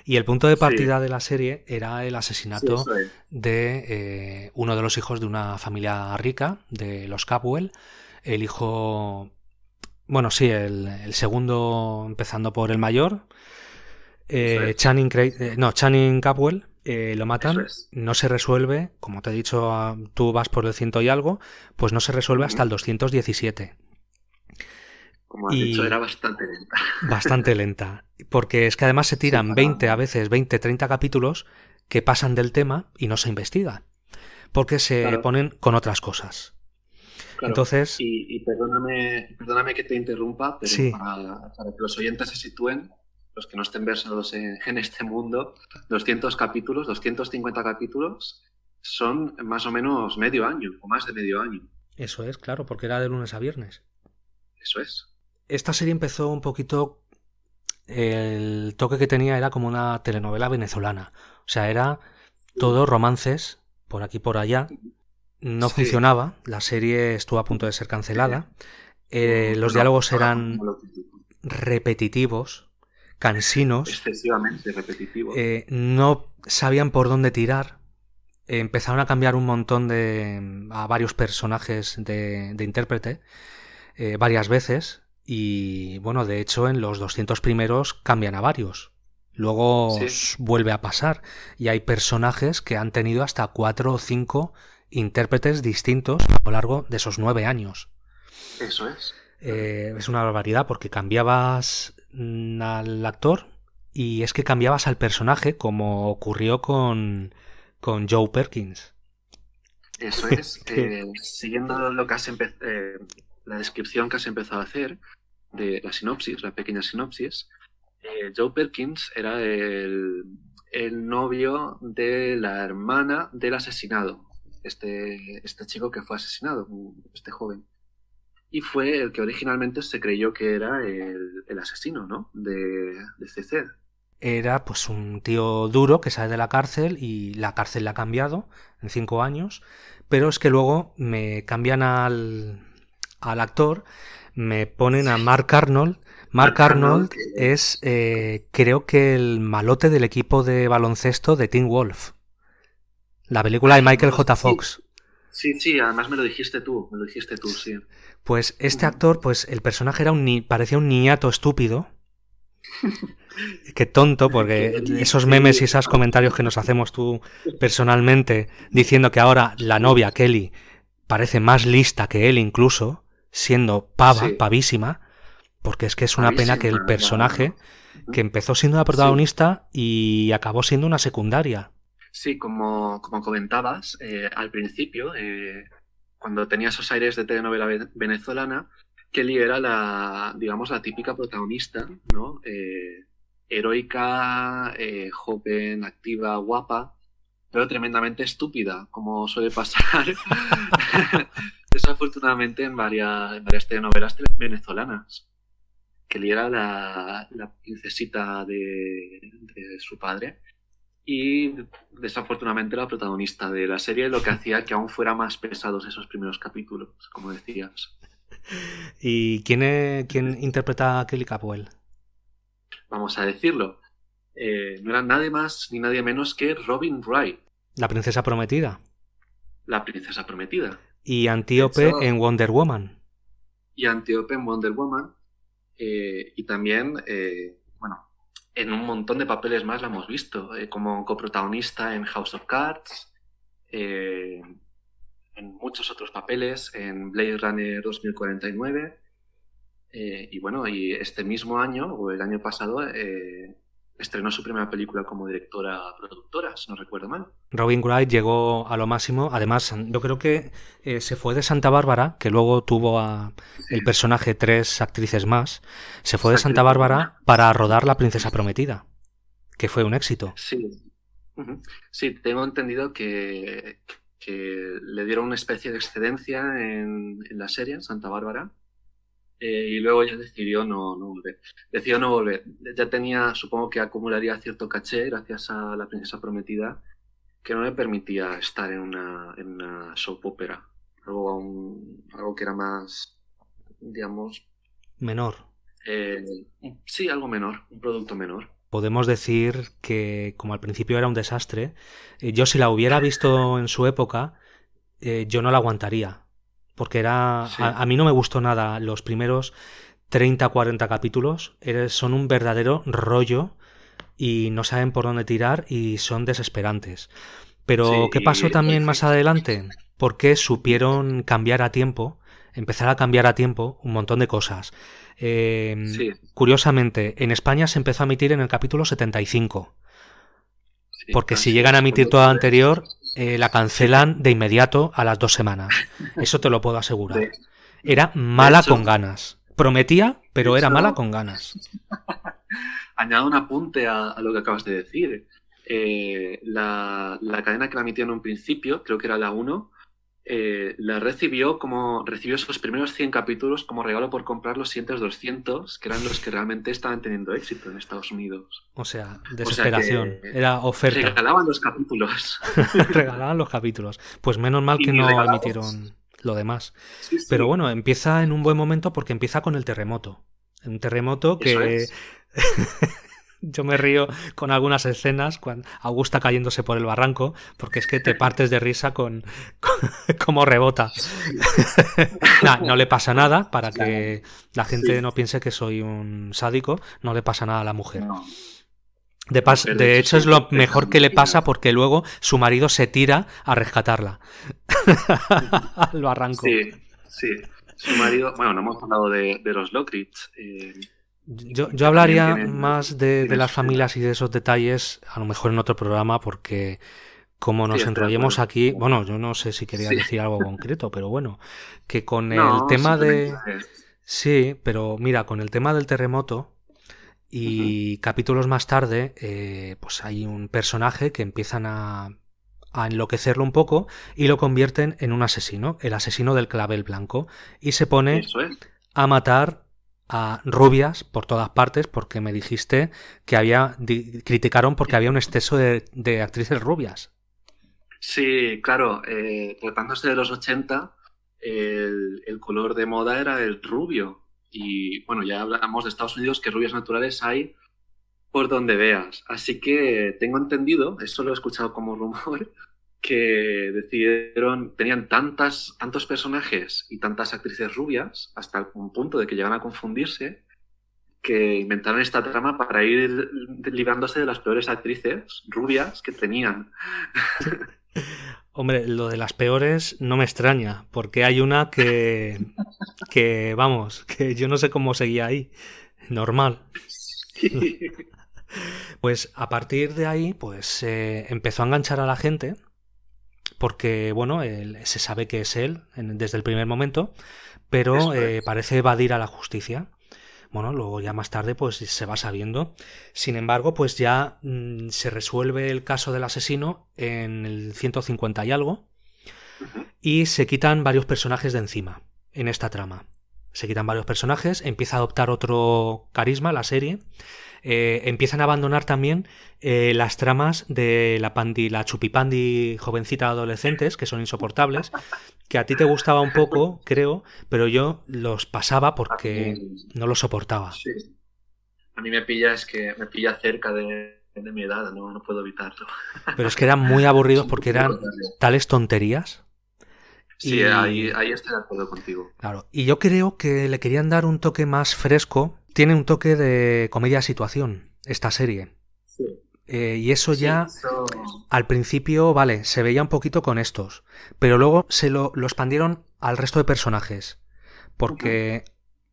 Y el punto de sí, partida de la serie era el sí, asesinato eso es. de uno de los hijos de una familia rica, de los Capwell. El hijo, bueno, sí, el segundo, empezando por el mayor, Eso es. Channing Capwell, lo Eso matan. es. No se resuelve, como te he dicho, tú vas por el ciento y algo, pues no se resuelve hasta el Ujú. 217. Como has dicho, era Y bastante lenta. bastante lenta, porque es que además se Sí, tiran 20, a veces 20, 30 capítulos que pasan del tema y no se investiga, porque se claro, ponen con otras cosas. claro. Entonces, Y perdóname que te interrumpa, pero sí, para que los oyentes se sitúen, los que no estén versados en este mundo, 200 capítulos, 250 capítulos, son más o menos medio año, o más de medio año. eso es, claro, porque era de lunes a viernes. Eso es. Esta serie empezó un poquito, el toque que tenía era como una telenovela venezolana, o sea, era todo romances, por aquí por allá. No Sí, funcionaba, la serie estuvo a punto de ser sí. cancelada. Los No, diálogos ahora como eran lo critico. repetitivos, cansinos, Excesivamente repetitivo. no sabían por dónde tirar. Empezaron a cambiar un montón a varios personajes de intérprete varias veces Y bueno, de hecho en los 200 primeros cambian a varios. Luego Sí, vuelve a pasar y hay personajes que han tenido hasta 4 o 5 intérpretes distintos a lo largo de esos 9 años. eso es. Es una barbaridad porque cambiabas al actor y es que cambiabas al personaje como ocurrió con Joe Perkins. Eso es. Que Siguiendo lo que la descripción que has empezado a hacer de la sinopsis, la pequeña sinopsis, Joe Perkins era el novio de la hermana del asesinado, este chico que fue asesinado, este joven. Y fue el que originalmente se creyó que era el asesino, ¿no? De CC. era pues un tío duro que sale de la cárcel y la cárcel le ha cambiado en 5 años, pero es que luego me cambian al actor, me ponen a Mark Arnold. Mark Mark Arnold, Arnold es creo que el malote del equipo de baloncesto de Teen Wolf, la película de Michael J. sí, Fox. sí, además me lo dijiste tú, sí. Pues este Ujú. actor, pues el personaje era parecía un niñato estúpido. Qué tonto, Que porque esos memes y sí, esos comentarios que nos hacemos tú personalmente, diciendo que ahora la novia Kelly parece más lista que él incluso, siendo sí, pavísima, porque es que es una pena que el pavísima. personaje, que empezó siendo la Sí, protagonista y acabó siendo una secundaria. sí, como comentabas, al principio, cuando tenía esos aires de telenovela venezolana, Kelly era digamos, la típica protagonista, ¿no? Heroica, joven, activa, guapa, pero tremendamente estúpida, como suele pasar desafortunadamente en varias telenovelas venezolanas. Kelly era la princesita de su padre y desafortunadamente la protagonista de la serie, lo que hacía que aún fuera más pesados esos primeros capítulos, como decías. ¿Y quién interpreta a Kelly Capwell? Vamos a decirlo, no era nadie más ni nadie menos que Robin Wright, La princesa prometida. la princesa prometida. Y De Antíope hecho, en Wonder Woman. y Antiope en Wonder Woman, y también, bueno, en un montón de papeles más la hemos visto, como coprotagonista en House of Cards, eh, en muchos otros papeles, en Blade Runner 2049, y bueno, y este mismo año, o el año pasado, estrenó su primera película como directora productora, si no recuerdo mal. Robin Wright llegó a lo máximo. Además, yo creo que se fue de Santa Bárbara, que luego tuvo a Sí, el personaje 3 actrices más. Se fue tres de Santa actrices Bárbara más. para rodar La princesa prometida, que fue un éxito. Sí, ujú. Sí, tengo entendido que le dieron una especie de excedencia en la serie, en Santa Bárbara, y luego ya decidió no volver. Decidió no volver. Ya tenía, supongo que acumularía cierto caché gracias a La princesa prometida, que no le permitía estar en una soap opera. Algo que era más, digamos, Menor. eh, sí, algo menor, un producto menor. Podemos decir que, como al principio era un desastre, yo si la hubiera visto en su época, yo no la aguantaría. Porque Sí, a mí no me gustó nada los primeros 30 40 capítulos. Son un verdadero rollo y no saben por dónde tirar y son desesperantes. Pero sí, ¿qué pasó también más adelante? Porque supieron cambiar a tiempo, empezar a cambiar a tiempo un montón de cosas. sí, Curiosamente, en España se empezó a emitir en el capítulo 75, sí, porque si así llegan a es. emitir todo lo anterior, la cancelan de inmediato a las 2 semanas. Eso te lo puedo De, asegurar. Era de mala con hecho, ganas. Prometía, de pero era mala hecho, con ganas. añado un apunte a lo que acabas de decir. La cadena que la emitió en un principio, creo que era la uno, recibió esos primeros 100 capítulos como regalo por comprar los siguientes 200, que eran los que realmente estaban teniendo éxito en Estados Unidos. O sea, O sea desesperación. que Era oferta. regalaban los capítulos. Regalaban los capítulos. Pues menos mal Y que ni no regalados. emitieron lo demás. Sí, Pero sí, bueno, empieza en un buen momento porque empieza con el terremoto. Un terremoto eso que es. Yo me río con algunas escenas, cuando Augusta cayéndose por el barranco, porque es que te partes de risa con cómo rebota. Nah, no le pasa nada, para Claro, que la gente Sí, no piense que soy un sádico, no le pasa nada a la mujer. no. la mujer de De hecho hecho, es sí lo deja mejor que al le final. pasa porque luego su marido se tira a rescatarla al barranco. Sí, sí. Su marido, bueno, no hemos hablado de los Lockridge, Yo que también hablaría más de tienen las su tela. familias y de esos detalles, a lo mejor en otro programa, porque como Sí, nos estoy de enrollemos acuerdo. aquí, bueno, yo no sé si querías Sí. decir algo concreto, pero bueno, que con el No, tema simplemente. de... Sí, pero mira, con el tema del terremoto Ujú. y capítulos más tarde, pues hay un personaje que empiezan a enloquecerlo un poco y lo convierten en un asesino, el asesino del clavel blanco, y se pone Eso es. a matar a rubias por todas partes porque me dijiste que criticaron porque había un exceso de actrices rubias. Sí, claro, tratándose de los 80, el color de moda era el rubio. Y bueno, ya hablamos de Estados Unidos, que rubias naturales hay por donde veas. Así que tengo entendido, esto lo he escuchado como rumor, que decidieron, tenían tantos personajes y tantas actrices rubias, hasta un punto de que llegan a confundirse, que inventaron esta trama para ir librándose de las peores actrices rubias que tenían. Hombre, lo de las peores no me extraña, porque hay una vamos, que yo no sé cómo seguía ahí. Normal. Pues a partir de ahí, pues empezó a enganchar a la gente, porque, bueno, se sabe que es él desde el primer momento, pero Eso es. parece evadir a la justicia. Bueno, luego ya más tarde pues se va sabiendo. Sin embargo, pues ya se resuelve el caso del asesino en el 150 y algo Ujú. y se quitan varios personajes de encima en esta trama. Se quitan varios personajes, empieza a adoptar otro carisma la serie, empiezan a abandonar también las tramas de la chupipandi jovencita adolescentes, que son insoportables, que a ti te gustaba un poco, creo, pero yo los pasaba A porque mí, no los soportaba. sí. A mí me pilla, es que me pilla cerca de mi edad, no puedo evitarlo. Pero es que eran muy Es aburridos un porque poquito eran contrario. tales tonterías. Sí, ahí, Y ahí estoy de acuerdo contigo. claro, y yo creo que le querían dar un toque más fresco. Tiene un toque de comedia situación esta serie. Sí, Y eso sí, ya eso. al principio, vale, se veía un poquito con estos. Pero luego lo expandieron al resto de personajes. Ujú. Porque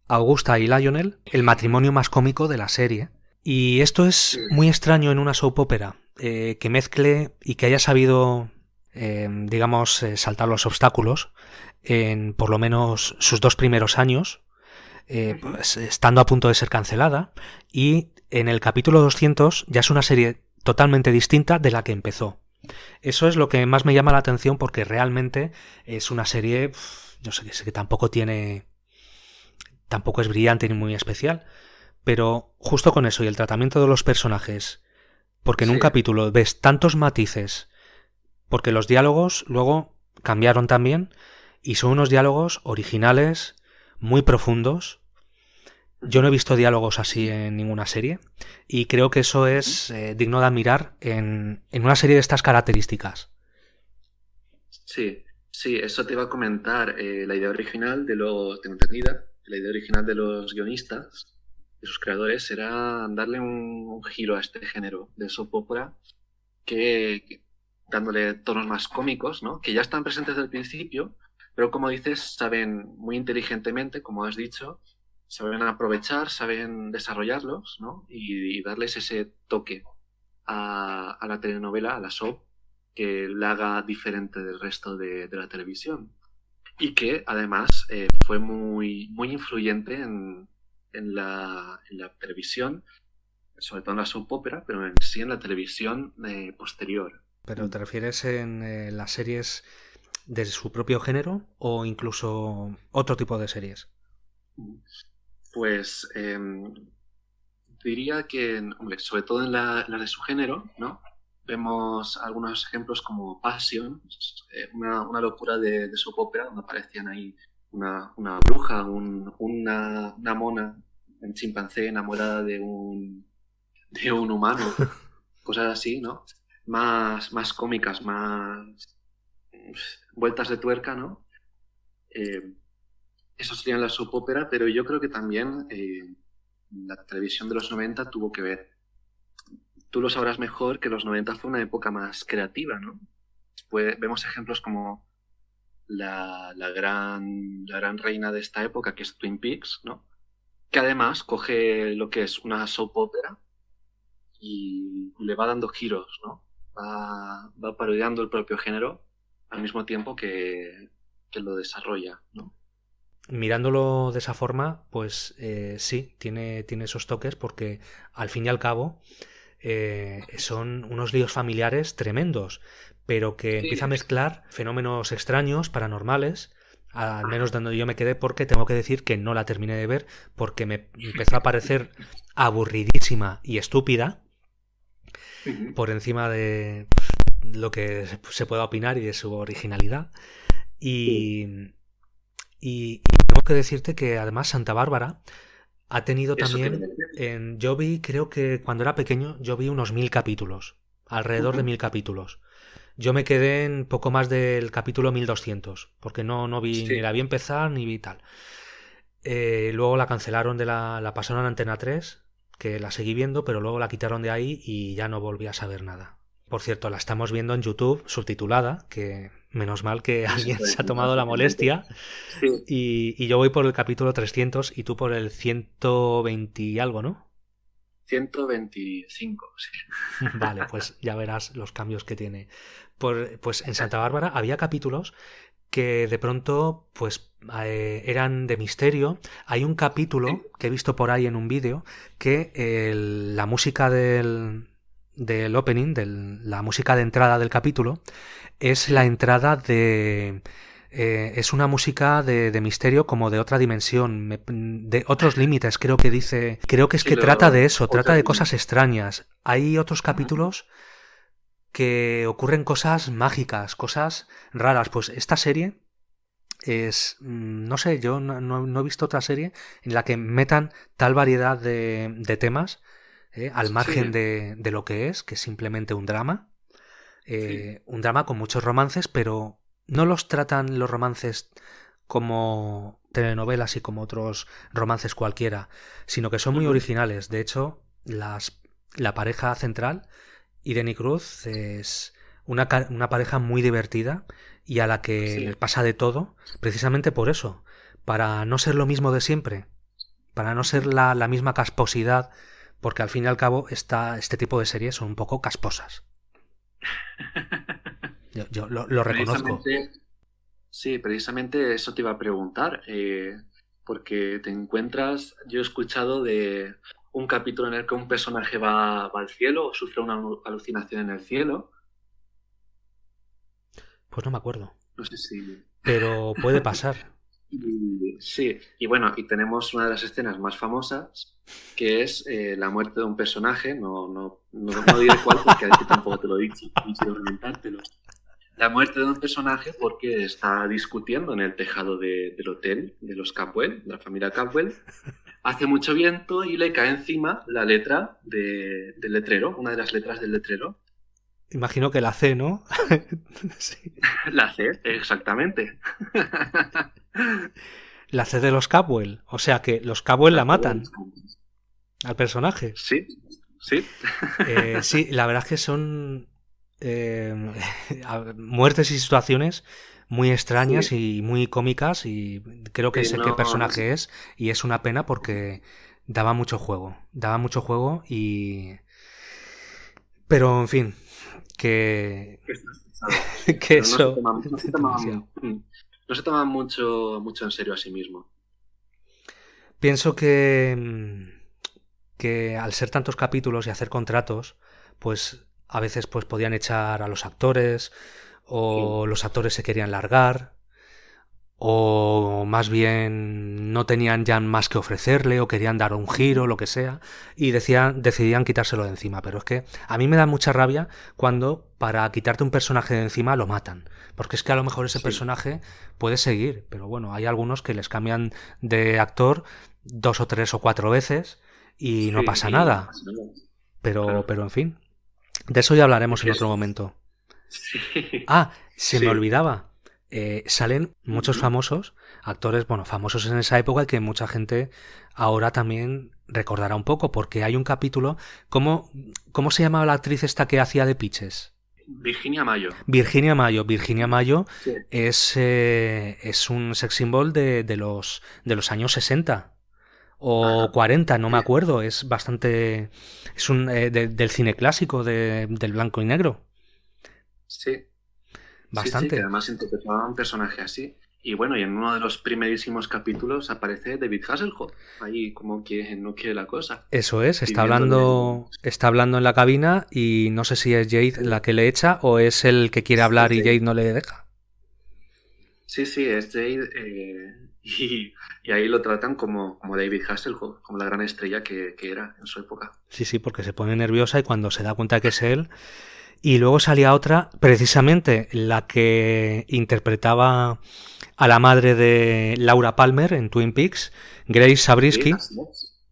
Augusta y Lionel, el matrimonio más cómico de la serie. Y esto Sí, es muy extraño en una soap opera, que mezcle y que haya sabido, digamos, saltar los obstáculos en por lo menos sus dos primeros años, ujú. pues, estando a punto de ser cancelada, y en el capítulo 200 ya es una serie totalmente distinta de la que empezó. Eso es lo que más me llama la atención porque realmente es una serie, yo sé que tampoco es brillante ni muy especial, pero justo con eso y el tratamiento de los personajes, porque en un Sí, capítulo ves tantos matices, porque los diálogos luego cambiaron también y son unos diálogos originales, muy profundos. Yo no he ujú, visto diálogos así en ninguna serie y creo que eso ujú. es digno de admirar en una serie de estas características. Sí, sí, eso te iba a comentar. La idea original tengo entendida, la idea original de los guionistas, de sus creadores, era darle un giro a este género de soap opera dándole tonos más cómicos, ¿no? Que ya están presentes desde el principio, pero como dices, saben muy inteligentemente, como has dicho, saben aprovechar, saben desarrollarlos, ¿no? Y darles ese toque a la telenovela, a la soap, que la haga diferente del resto de la televisión. Y que además fue muy influyente en la televisión, sobre todo en la soap opera, pero en sí en la televisión posterior. ¿Pero te refieres en las series de su propio género o incluso otro tipo de series? Pues diría que, hombre, sobre todo en la de su género, ¿no? Vemos algunos ejemplos como Passion, una locura de soap opera, donde aparecían ahí una bruja, una mona, un chimpancé enamorada de un humano, cosas así, ¿no? Más cómicas, más vueltas de tuerca, ¿no? Eh, Eso sería la soap opera, pero yo creo que también la televisión de los 90 tuvo que ver. Tú lo sabrás mejor que los 90 fue una época más creativa, ¿no? Pues vemos ejemplos como la gran reina de esta época, que es Twin Peaks, ¿no? Que además coge lo que es una soap opera y le va dando giros, ¿no? Va parodiando el propio género al mismo tiempo que lo desarrolla, ¿no? Mirándolo de esa forma, pues sí, tiene esos toques porque al fin y al cabo son unos líos familiares tremendos, pero que Sí, empieza a mezclar fenómenos extraños, paranormales, al menos donde yo me quedé, porque tengo que decir que no la terminé de ver porque me empezó a parecer aburridísima y estúpida por encima de lo que se pueda opinar y de su originalidad. sí. Y, y tengo que decirte que además Santa Bárbara ha tenido Eso te también, merece. yo vi, creo que cuando era pequeño, yo vi unos 1000 capítulos, alrededor de Ujú. 1000 capítulos. Yo me quedé en poco más del capítulo 1200, porque no vi, ni Sí. la vi empezar, ni vi tal. Luego la cancelaron la pasaron a Antena 3, que la seguí viendo, pero luego la quitaron de ahí y ya no volví a saber nada. Por cierto, la estamos viendo en YouTube subtitulada, que menos mal que Y se alguien puede se ha encontrar tomado la fácilmente. molestia Sí, y yo voy por el capítulo 300 y tú por el 120 y algo, ¿no? 125, sí. Vale, pues ya verás los cambios que tiene. Pues en Santa Bárbara había capítulos que de pronto pues eran de misterio. Hay un capítulo Sí, que he visto por ahí en un vídeo que la música del opening, la música de entrada del capítulo, es la sí. entrada de... es una música de misterio como de otra dimensión, de otros límites, creo que dice. Creo que es Sí, que trata de lo... eso, trata Otras de cosas líneas. extrañas. Hay otros Ujú. capítulos que ocurren cosas mágicas, cosas raras. Pues esta serie es, no sé, yo no he visto otra serie en la que metan tal variedad de temas al Sí, margen de lo que es simplemente sí. un drama con muchos romances, pero no los tratan los romances como telenovelas y como otros romances cualquiera, sino que son muy Ujú. originales. De hecho, la pareja central, Irene y Cruz, es una pareja muy divertida y a la que Sí. les pasa de todo, precisamente por eso, para no ser lo mismo de siempre, para no ser Ujú. la misma casposidad, porque al fin y al cabo este tipo de series son un poco casposas. Yo lo reconozco. Precisamente, sí, precisamente eso te iba a preguntar, porque te encuentras, yo he escuchado de un capítulo en el que un personaje va al cielo o sufre una alucinación en el cielo. Pues no me acuerdo. No sé si... Pero puede pasar. Sí, y bueno, y tenemos una de las escenas más famosas, que es la muerte de un personaje, no diré cuál porque a ti tampoco te lo he dicho, no quiero reventártelo. La muerte de un personaje porque está discutiendo en el tejado del hotel de los Capwell, de la familia Capwell. Hace mucho viento y le cae encima la letra del letrero, una de las letras del letrero. Imagino que la C, ¿no? Sí. La C, exactamente. La C de los Capwell. O sea que los Capwell La la C de los matan Capwell. al personaje. Sí, sí. Sí, la verdad es que son eh, muertes y situaciones muy extrañas Sí, y muy cómicas y creo que sí, sé qué no sé. personaje es y es una pena porque daba mucho juego y... Pero en fin, que, Estás pesado, sí. que Pero eso demasiado. no se toman mucho en serio a sí mismo. Pienso que al ser tantos capítulos y hacer contratos, pues a veces pues podían echar a los actores Sí, o los actores se querían largar o más bien no tenían ya más que ofrecerle o querían dar un giro, lo que sea, y decidían quitárselo de encima. Pero es que a mí me da mucha rabia cuando para quitarte un personaje de encima lo matan. Porque es que a lo mejor ese sí. personaje puede seguir, pero bueno, hay algunos que les cambian de actor 2 o 3 o 4 veces y no Sí, pasa y no nada. pasa nada. claro. pero en fin, de eso ya Es hablaremos en que otro momento. sí, Ah, se me sí. olvidaba. Salen muchos Ujú. famosos, actores, bueno, famosos en esa época y que mucha gente ahora también recordará un poco, porque hay un capítulo. ¿Cómo, cómo se llamaba la actriz esta que hacía de Peaches? Virginia Mayo. Virginia Mayo. Virginia Mayo Sí. es un sex symbol de los años 60 o Ajá. 40, no me Sí, acuerdo. Es bastante. Es un del cine clásico, del blanco y negro. sí, sí, sí, que Bastante. además interpretaba un personaje así. Y bueno, y en uno de los primerísimos capítulos aparece David Hasselhoff, ahí como que no quiere la cosa, Eso es, pidiéndole... está hablando en la cabina y no sé si es Jade la que le echa o es el que quiere hablar y Jade no le deja. Sí, sí, es Jade, y ahí lo tratan como David Hasselhoff, como la gran estrella que era en su época. Sí, sí, porque se pone nerviosa y cuando se da cuenta que es él. Y luego salía otra, precisamente la que interpretaba a la madre de Laura Palmer en Twin Peaks, Grace Sí, Zabriskie. así es.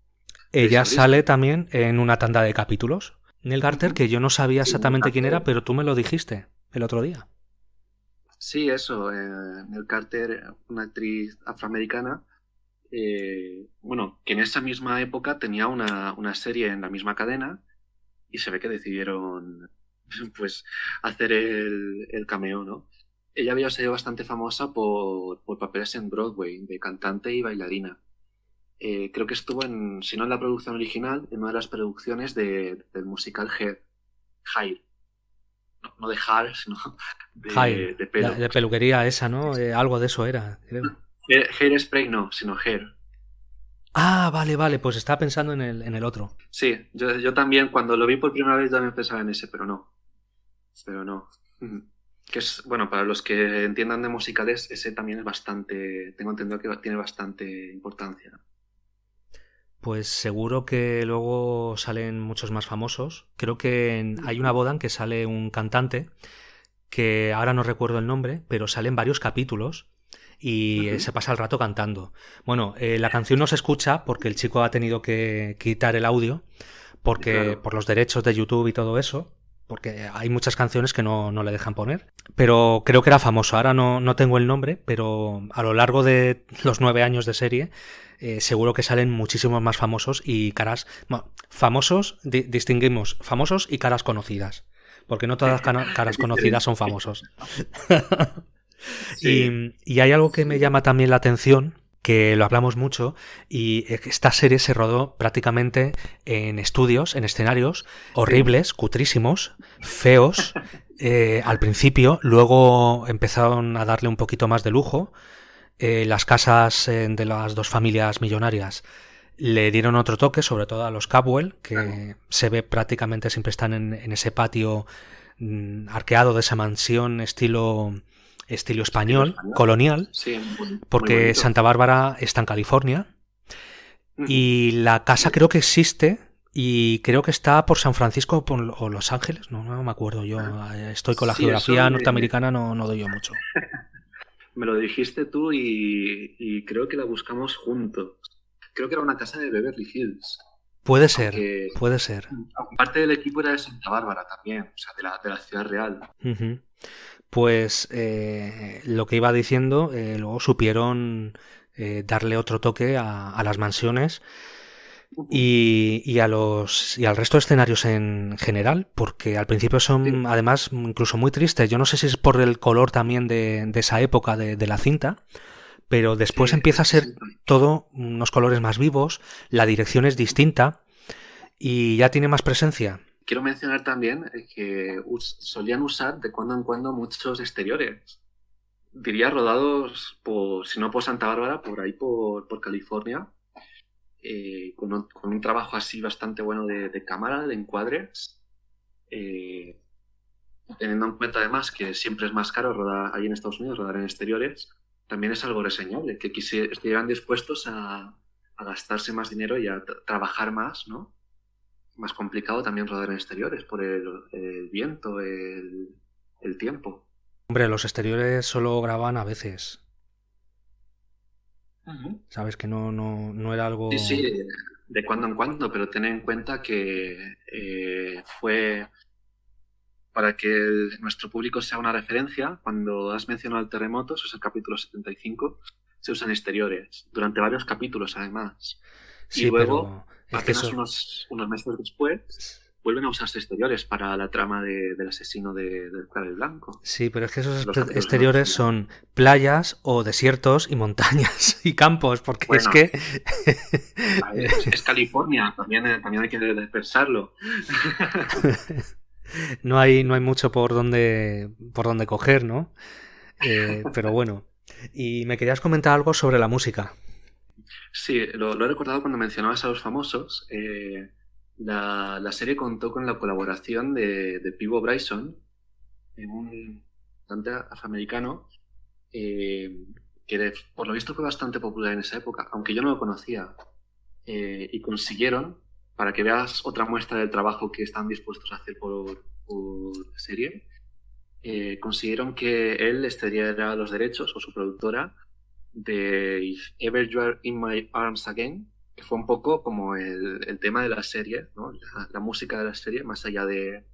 Grace Ella sale Zabriskie. también en una tanda de capítulos. Neil Garter, Ujú. que yo no sabía Sí, Neil exactamente quién era, Carter. pero tú me lo dijiste el otro día. Sí, eso, Neil Carter, una actriz afroamericana, bueno, que en esa misma época tenía una serie en la misma cadena y se ve que decidieron pues hacer el cameo, ¿no? Ella había sido bastante famosa por papeles en Broadway, de cantante y bailarina. Creo que estuvo en, si no en la producción original, en una de las producciones del musical Hair. No, no de Hair, sino Hair, de pelo. de peluquería esa, ¿no? Algo de eso era, creo. Hairspray no, sino Hair. Ah, vale, vale, pues estaba pensando en el otro. Sí, yo también, cuando lo vi por primera vez, también pensaba en ese, pero no. Pero no. Que es, bueno, para los que entiendan de musicales, ese también es bastante, tengo entendido que tiene bastante importancia. Pues seguro que luego salen muchos más famosos. Creo que hay una boda en que sale un cantante, que ahora no recuerdo el nombre, pero salen varios capítulos y Ujú. se pasa el rato cantando. Bueno, la canción no se escucha porque el chico ha tenido que quitar el audio porque Claro. por los derechos de YouTube y todo eso, porque hay muchas canciones que no le dejan poner. Pero creo que era famoso, ahora no tengo el nombre, pero a lo largo de los 9 años de serie, seguro que salen muchísimos más famosos y caras... Bueno, famosos, distinguimos famosos y caras conocidas, porque no todas las caras Es conocidas diferente. son famosos. Sí, Y hay algo que me sí. llama también la atención, que lo hablamos mucho, y esta serie se rodó prácticamente en estudios, en escenarios Sí. horribles, cutrísimos, feos, al principio, luego empezaron a darle un poquito más de lujo. Las casas de las dos familias millonarias le dieron otro toque, sobre todo a los Capwell, Claro. que se ve prácticamente siempre están en ese patio arqueado de esa mansión estilo Estilo español, español. colonial, Sí, muy, muy porque bonito. Santa Bárbara está en California Ujú. y la casa Sí. creo que existe y creo que está por San Francisco o Los Ángeles, no me acuerdo yo, Ah, estoy con la sí, eso geografía norteamericana, no doy yo mucho. me lo dijiste tú y creo que la buscamos juntos. Creo que era una casa de Beverly Hills. Puede ser, Aunque puede ser. parte del equipo era de Santa Bárbara también, o sea, de la ciudad real. Ujú. Pues lo que iba diciendo, luego supieron darle otro toque a las mansiones Ujú. y al resto de escenarios en general, porque al principio Sí, son además incluso muy tristes. Yo no sé si es por el color también de esa época de la cinta, pero después sí, empieza a ser sí. todo unos colores más vivos, la dirección es distinta y ya tiene más presencia. Quiero mencionar también que solían usar de cuando en cuando muchos exteriores. Diría rodados, por, si no por Santa Bárbara, por ahí por California, con un trabajo así bastante bueno de cámara, de encuadres, eh, teniendo en cuenta además que siempre es más caro rodar ahí en Estados Unidos, rodar en exteriores, también es algo reseñable, que estuvieran dispuestos a gastarse más dinero y a trabajar más, ¿no? Más complicado también rodar en exteriores por el viento, el tiempo. Hombre, los exteriores solo graban a veces, Ujú. sabes que no era Sí, algo... sí. de cuando en cuando, pero ten en cuenta que fue para que nuestro público sea una referencia. Cuando has mencionado el terremoto, eso es el capítulo 75, se usan exteriores, durante varios capítulos además. Y Sí, luego, pero es que apenas eso... unos meses después, vuelven a usarse exteriores para la trama del asesino del Clavel Blanco. Sí, pero es que esos Los capítulos en exteriores Noruega. son playas o desiertos y montañas y campos, porque es Bueno, que es California, también hay que pensarlo. no hay mucho por dónde coger, ¿no? Pero bueno. Y me querías comentar algo sobre la música. Sí, lo he recordado cuando mencionabas a los famosos. La serie contó con la colaboración de Peabo Bryson, un cantante afroamericano eh, por lo visto fue bastante popular en esa época, aunque yo no lo conocía. Y consiguieron, para que veas otra muestra del trabajo que están dispuestos a hacer por la serie, consiguieron que él les cediera los derechos, o su productora, de If Ever You Are in My Arms Again, que fue un poco como el tema de la serie, ¿no? La música de la serie, más allá de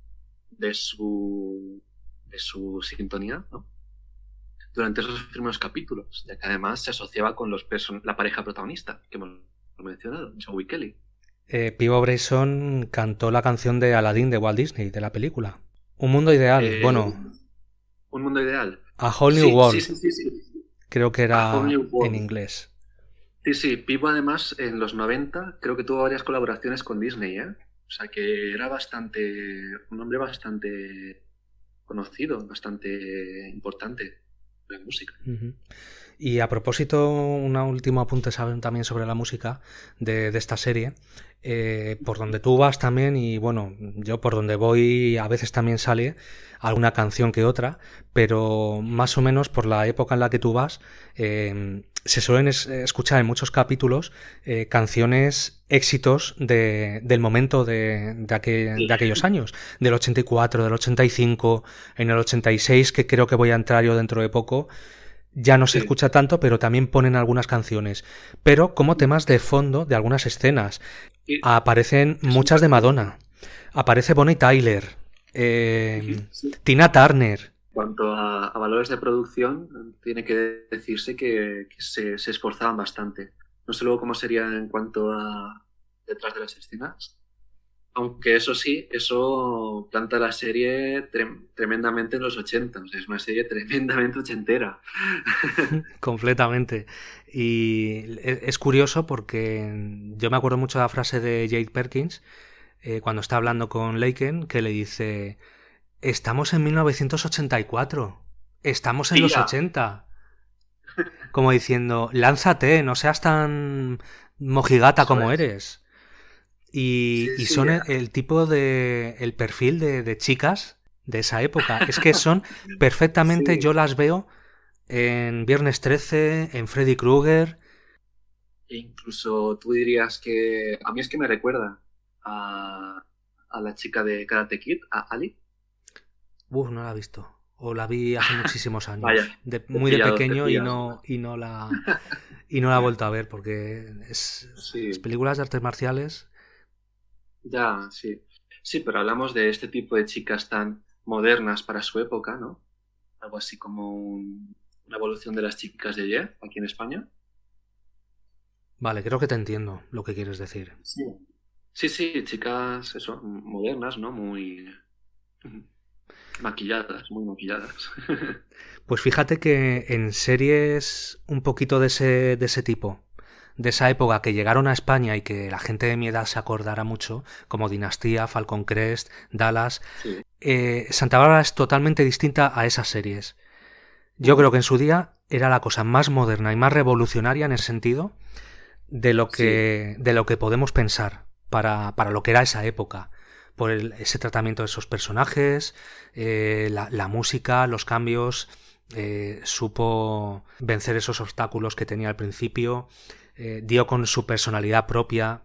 su sintonía, ¿no? Durante esos primeros capítulos, ya que además se asociaba con la pareja protagonista, que hemos mencionado, Joey Kelly. Peabo Bryson cantó la canción de Aladdin de Walt Disney, de la película. Un mundo ideal. Eh, Bueno, un mundo ideal. A Whole New Sí, sí, World, sí, sí, sí. creo que A Whole era New en World. inglés. Sí, sí, Pipo además en los 90 creo que tuvo varias colaboraciones con Disney, ¿eh? O sea que era un hombre bastante conocido, bastante importante en la música. Ujú. Y a propósito, un último apunte también sobre la música de esta serie. Por donde tú vas también, y bueno, yo por donde voy a veces también sale alguna canción que otra, pero más o menos por la época en la que tú vas, se suelen escuchar en muchos capítulos canciones, éxitos del momento de aquellos años, del 84, del 85, en el 86, que creo que voy a entrar yo dentro de poco. Ya no se Sí, escucha tanto, pero también ponen algunas canciones. Pero como temas de fondo de algunas escenas. sí, Aparecen es muy muchas de parecido. Madonna. Aparece Bonnie Tyler. Sí. Tina Turner. En cuanto a valores de producción, tiene que decirse que se esforzaban bastante. No sé luego cómo sería en cuanto a detrás de las escenas. Aunque eso sí, eso planta la serie tremendamente en los 80. O sea, es una serie tremendamente ochentera. Completamente. Y es curioso porque yo me acuerdo mucho de la frase de Jade Perkins cuando está hablando con Laken, que le dice: estamos en 1984. Estamos en los ¡Tía! 80. Como diciendo, lánzate, no seas tan mojigata Eso como es. eres. Y Sí, sí. son el tipo el perfil de chicas de esa época. Es que son perfectamente, yo Sí. las veo en Viernes 13, en Freddy Krueger. E incluso tú dirías que... A mí es que me recuerda a la chica de Karate Kid, a Ali. No la he visto. O la vi hace muchísimos Vaya, años. te he Muy de pillado, te he pequeño y pillado. no la he vuelto a ver porque las Sí, películas de artes marciales. ya, sí. Sí, pero hablamos de este tipo de chicas tan modernas para su época, ¿no? Algo así como una evolución de las chicas de ayer, aquí en España. Vale, creo que te entiendo lo que quieres decir. Sí. Sí, sí, chicas, eso, modernas, ¿no? Muy maquilladas, muy maquilladas. Pues fíjate que en series un poquito de ese tipo, de esa época que llegaron a España y que la gente de mi edad se acordará mucho, como Dinastía, Falcon Crest, Dallas, Sí. Santa Bárbara es totalmente distinta a esas series. Yo creo que en su día era la cosa más moderna y más revolucionaria en ese sentido de lo Sí, que, de lo que podemos pensar para lo que era esa época. Por ese tratamiento de esos personajes, la música, los cambios, supo vencer esos obstáculos que tenía al principio, dio con su personalidad propia.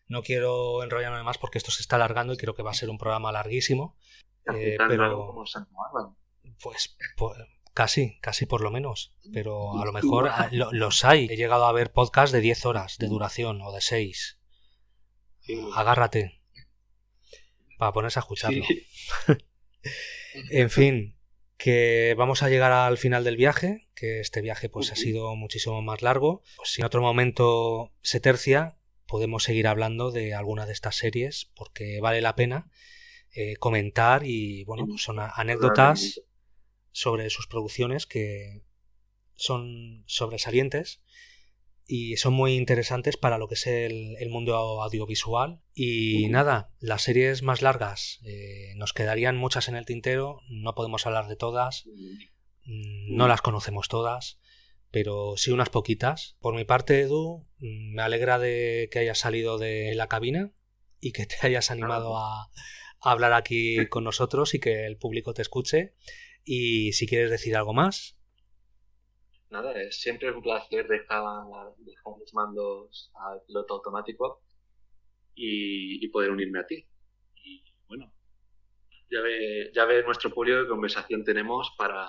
No quiero enrollarme más porque esto se está alargando y creo que va a ser un programa larguísimo, casi tan largo pero como Santa Bárbara. pues casi por lo menos, pero a lo mejor Guau. los hay. He llegado a ver podcasts de 10 horas de duración o de 6. agárrate para ponerse a escucharlo. Sí. En fin, que vamos a llegar al final del viaje, que este viaje pues ha Ujú. sido muchísimo más largo. Pues si en otro momento se tercia, podemos seguir hablando de alguna de estas series, porque vale la pena comentar y bueno, pues son Totalmente. anécdotas sobre sus producciones que son sobresalientes y son muy interesantes para lo que es el mundo audiovisual. Y Ujú. nada, las series más largas, nos quedarían muchas en el tintero, no podemos hablar de todas, no Ujú. las conocemos todas, pero sí unas poquitas. Por mi parte, Edu, me alegra de que hayas salido de la cabina y que te hayas Nada, animado pues. a hablar aquí con nosotros y que el público te escuche. Y si quieres decir algo más. Nada, es siempre un placer dejar los mandos al piloto automático y poder unirme a ti. Y bueno, ya ve nuestro público qué conversación tenemos para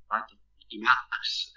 rato y más.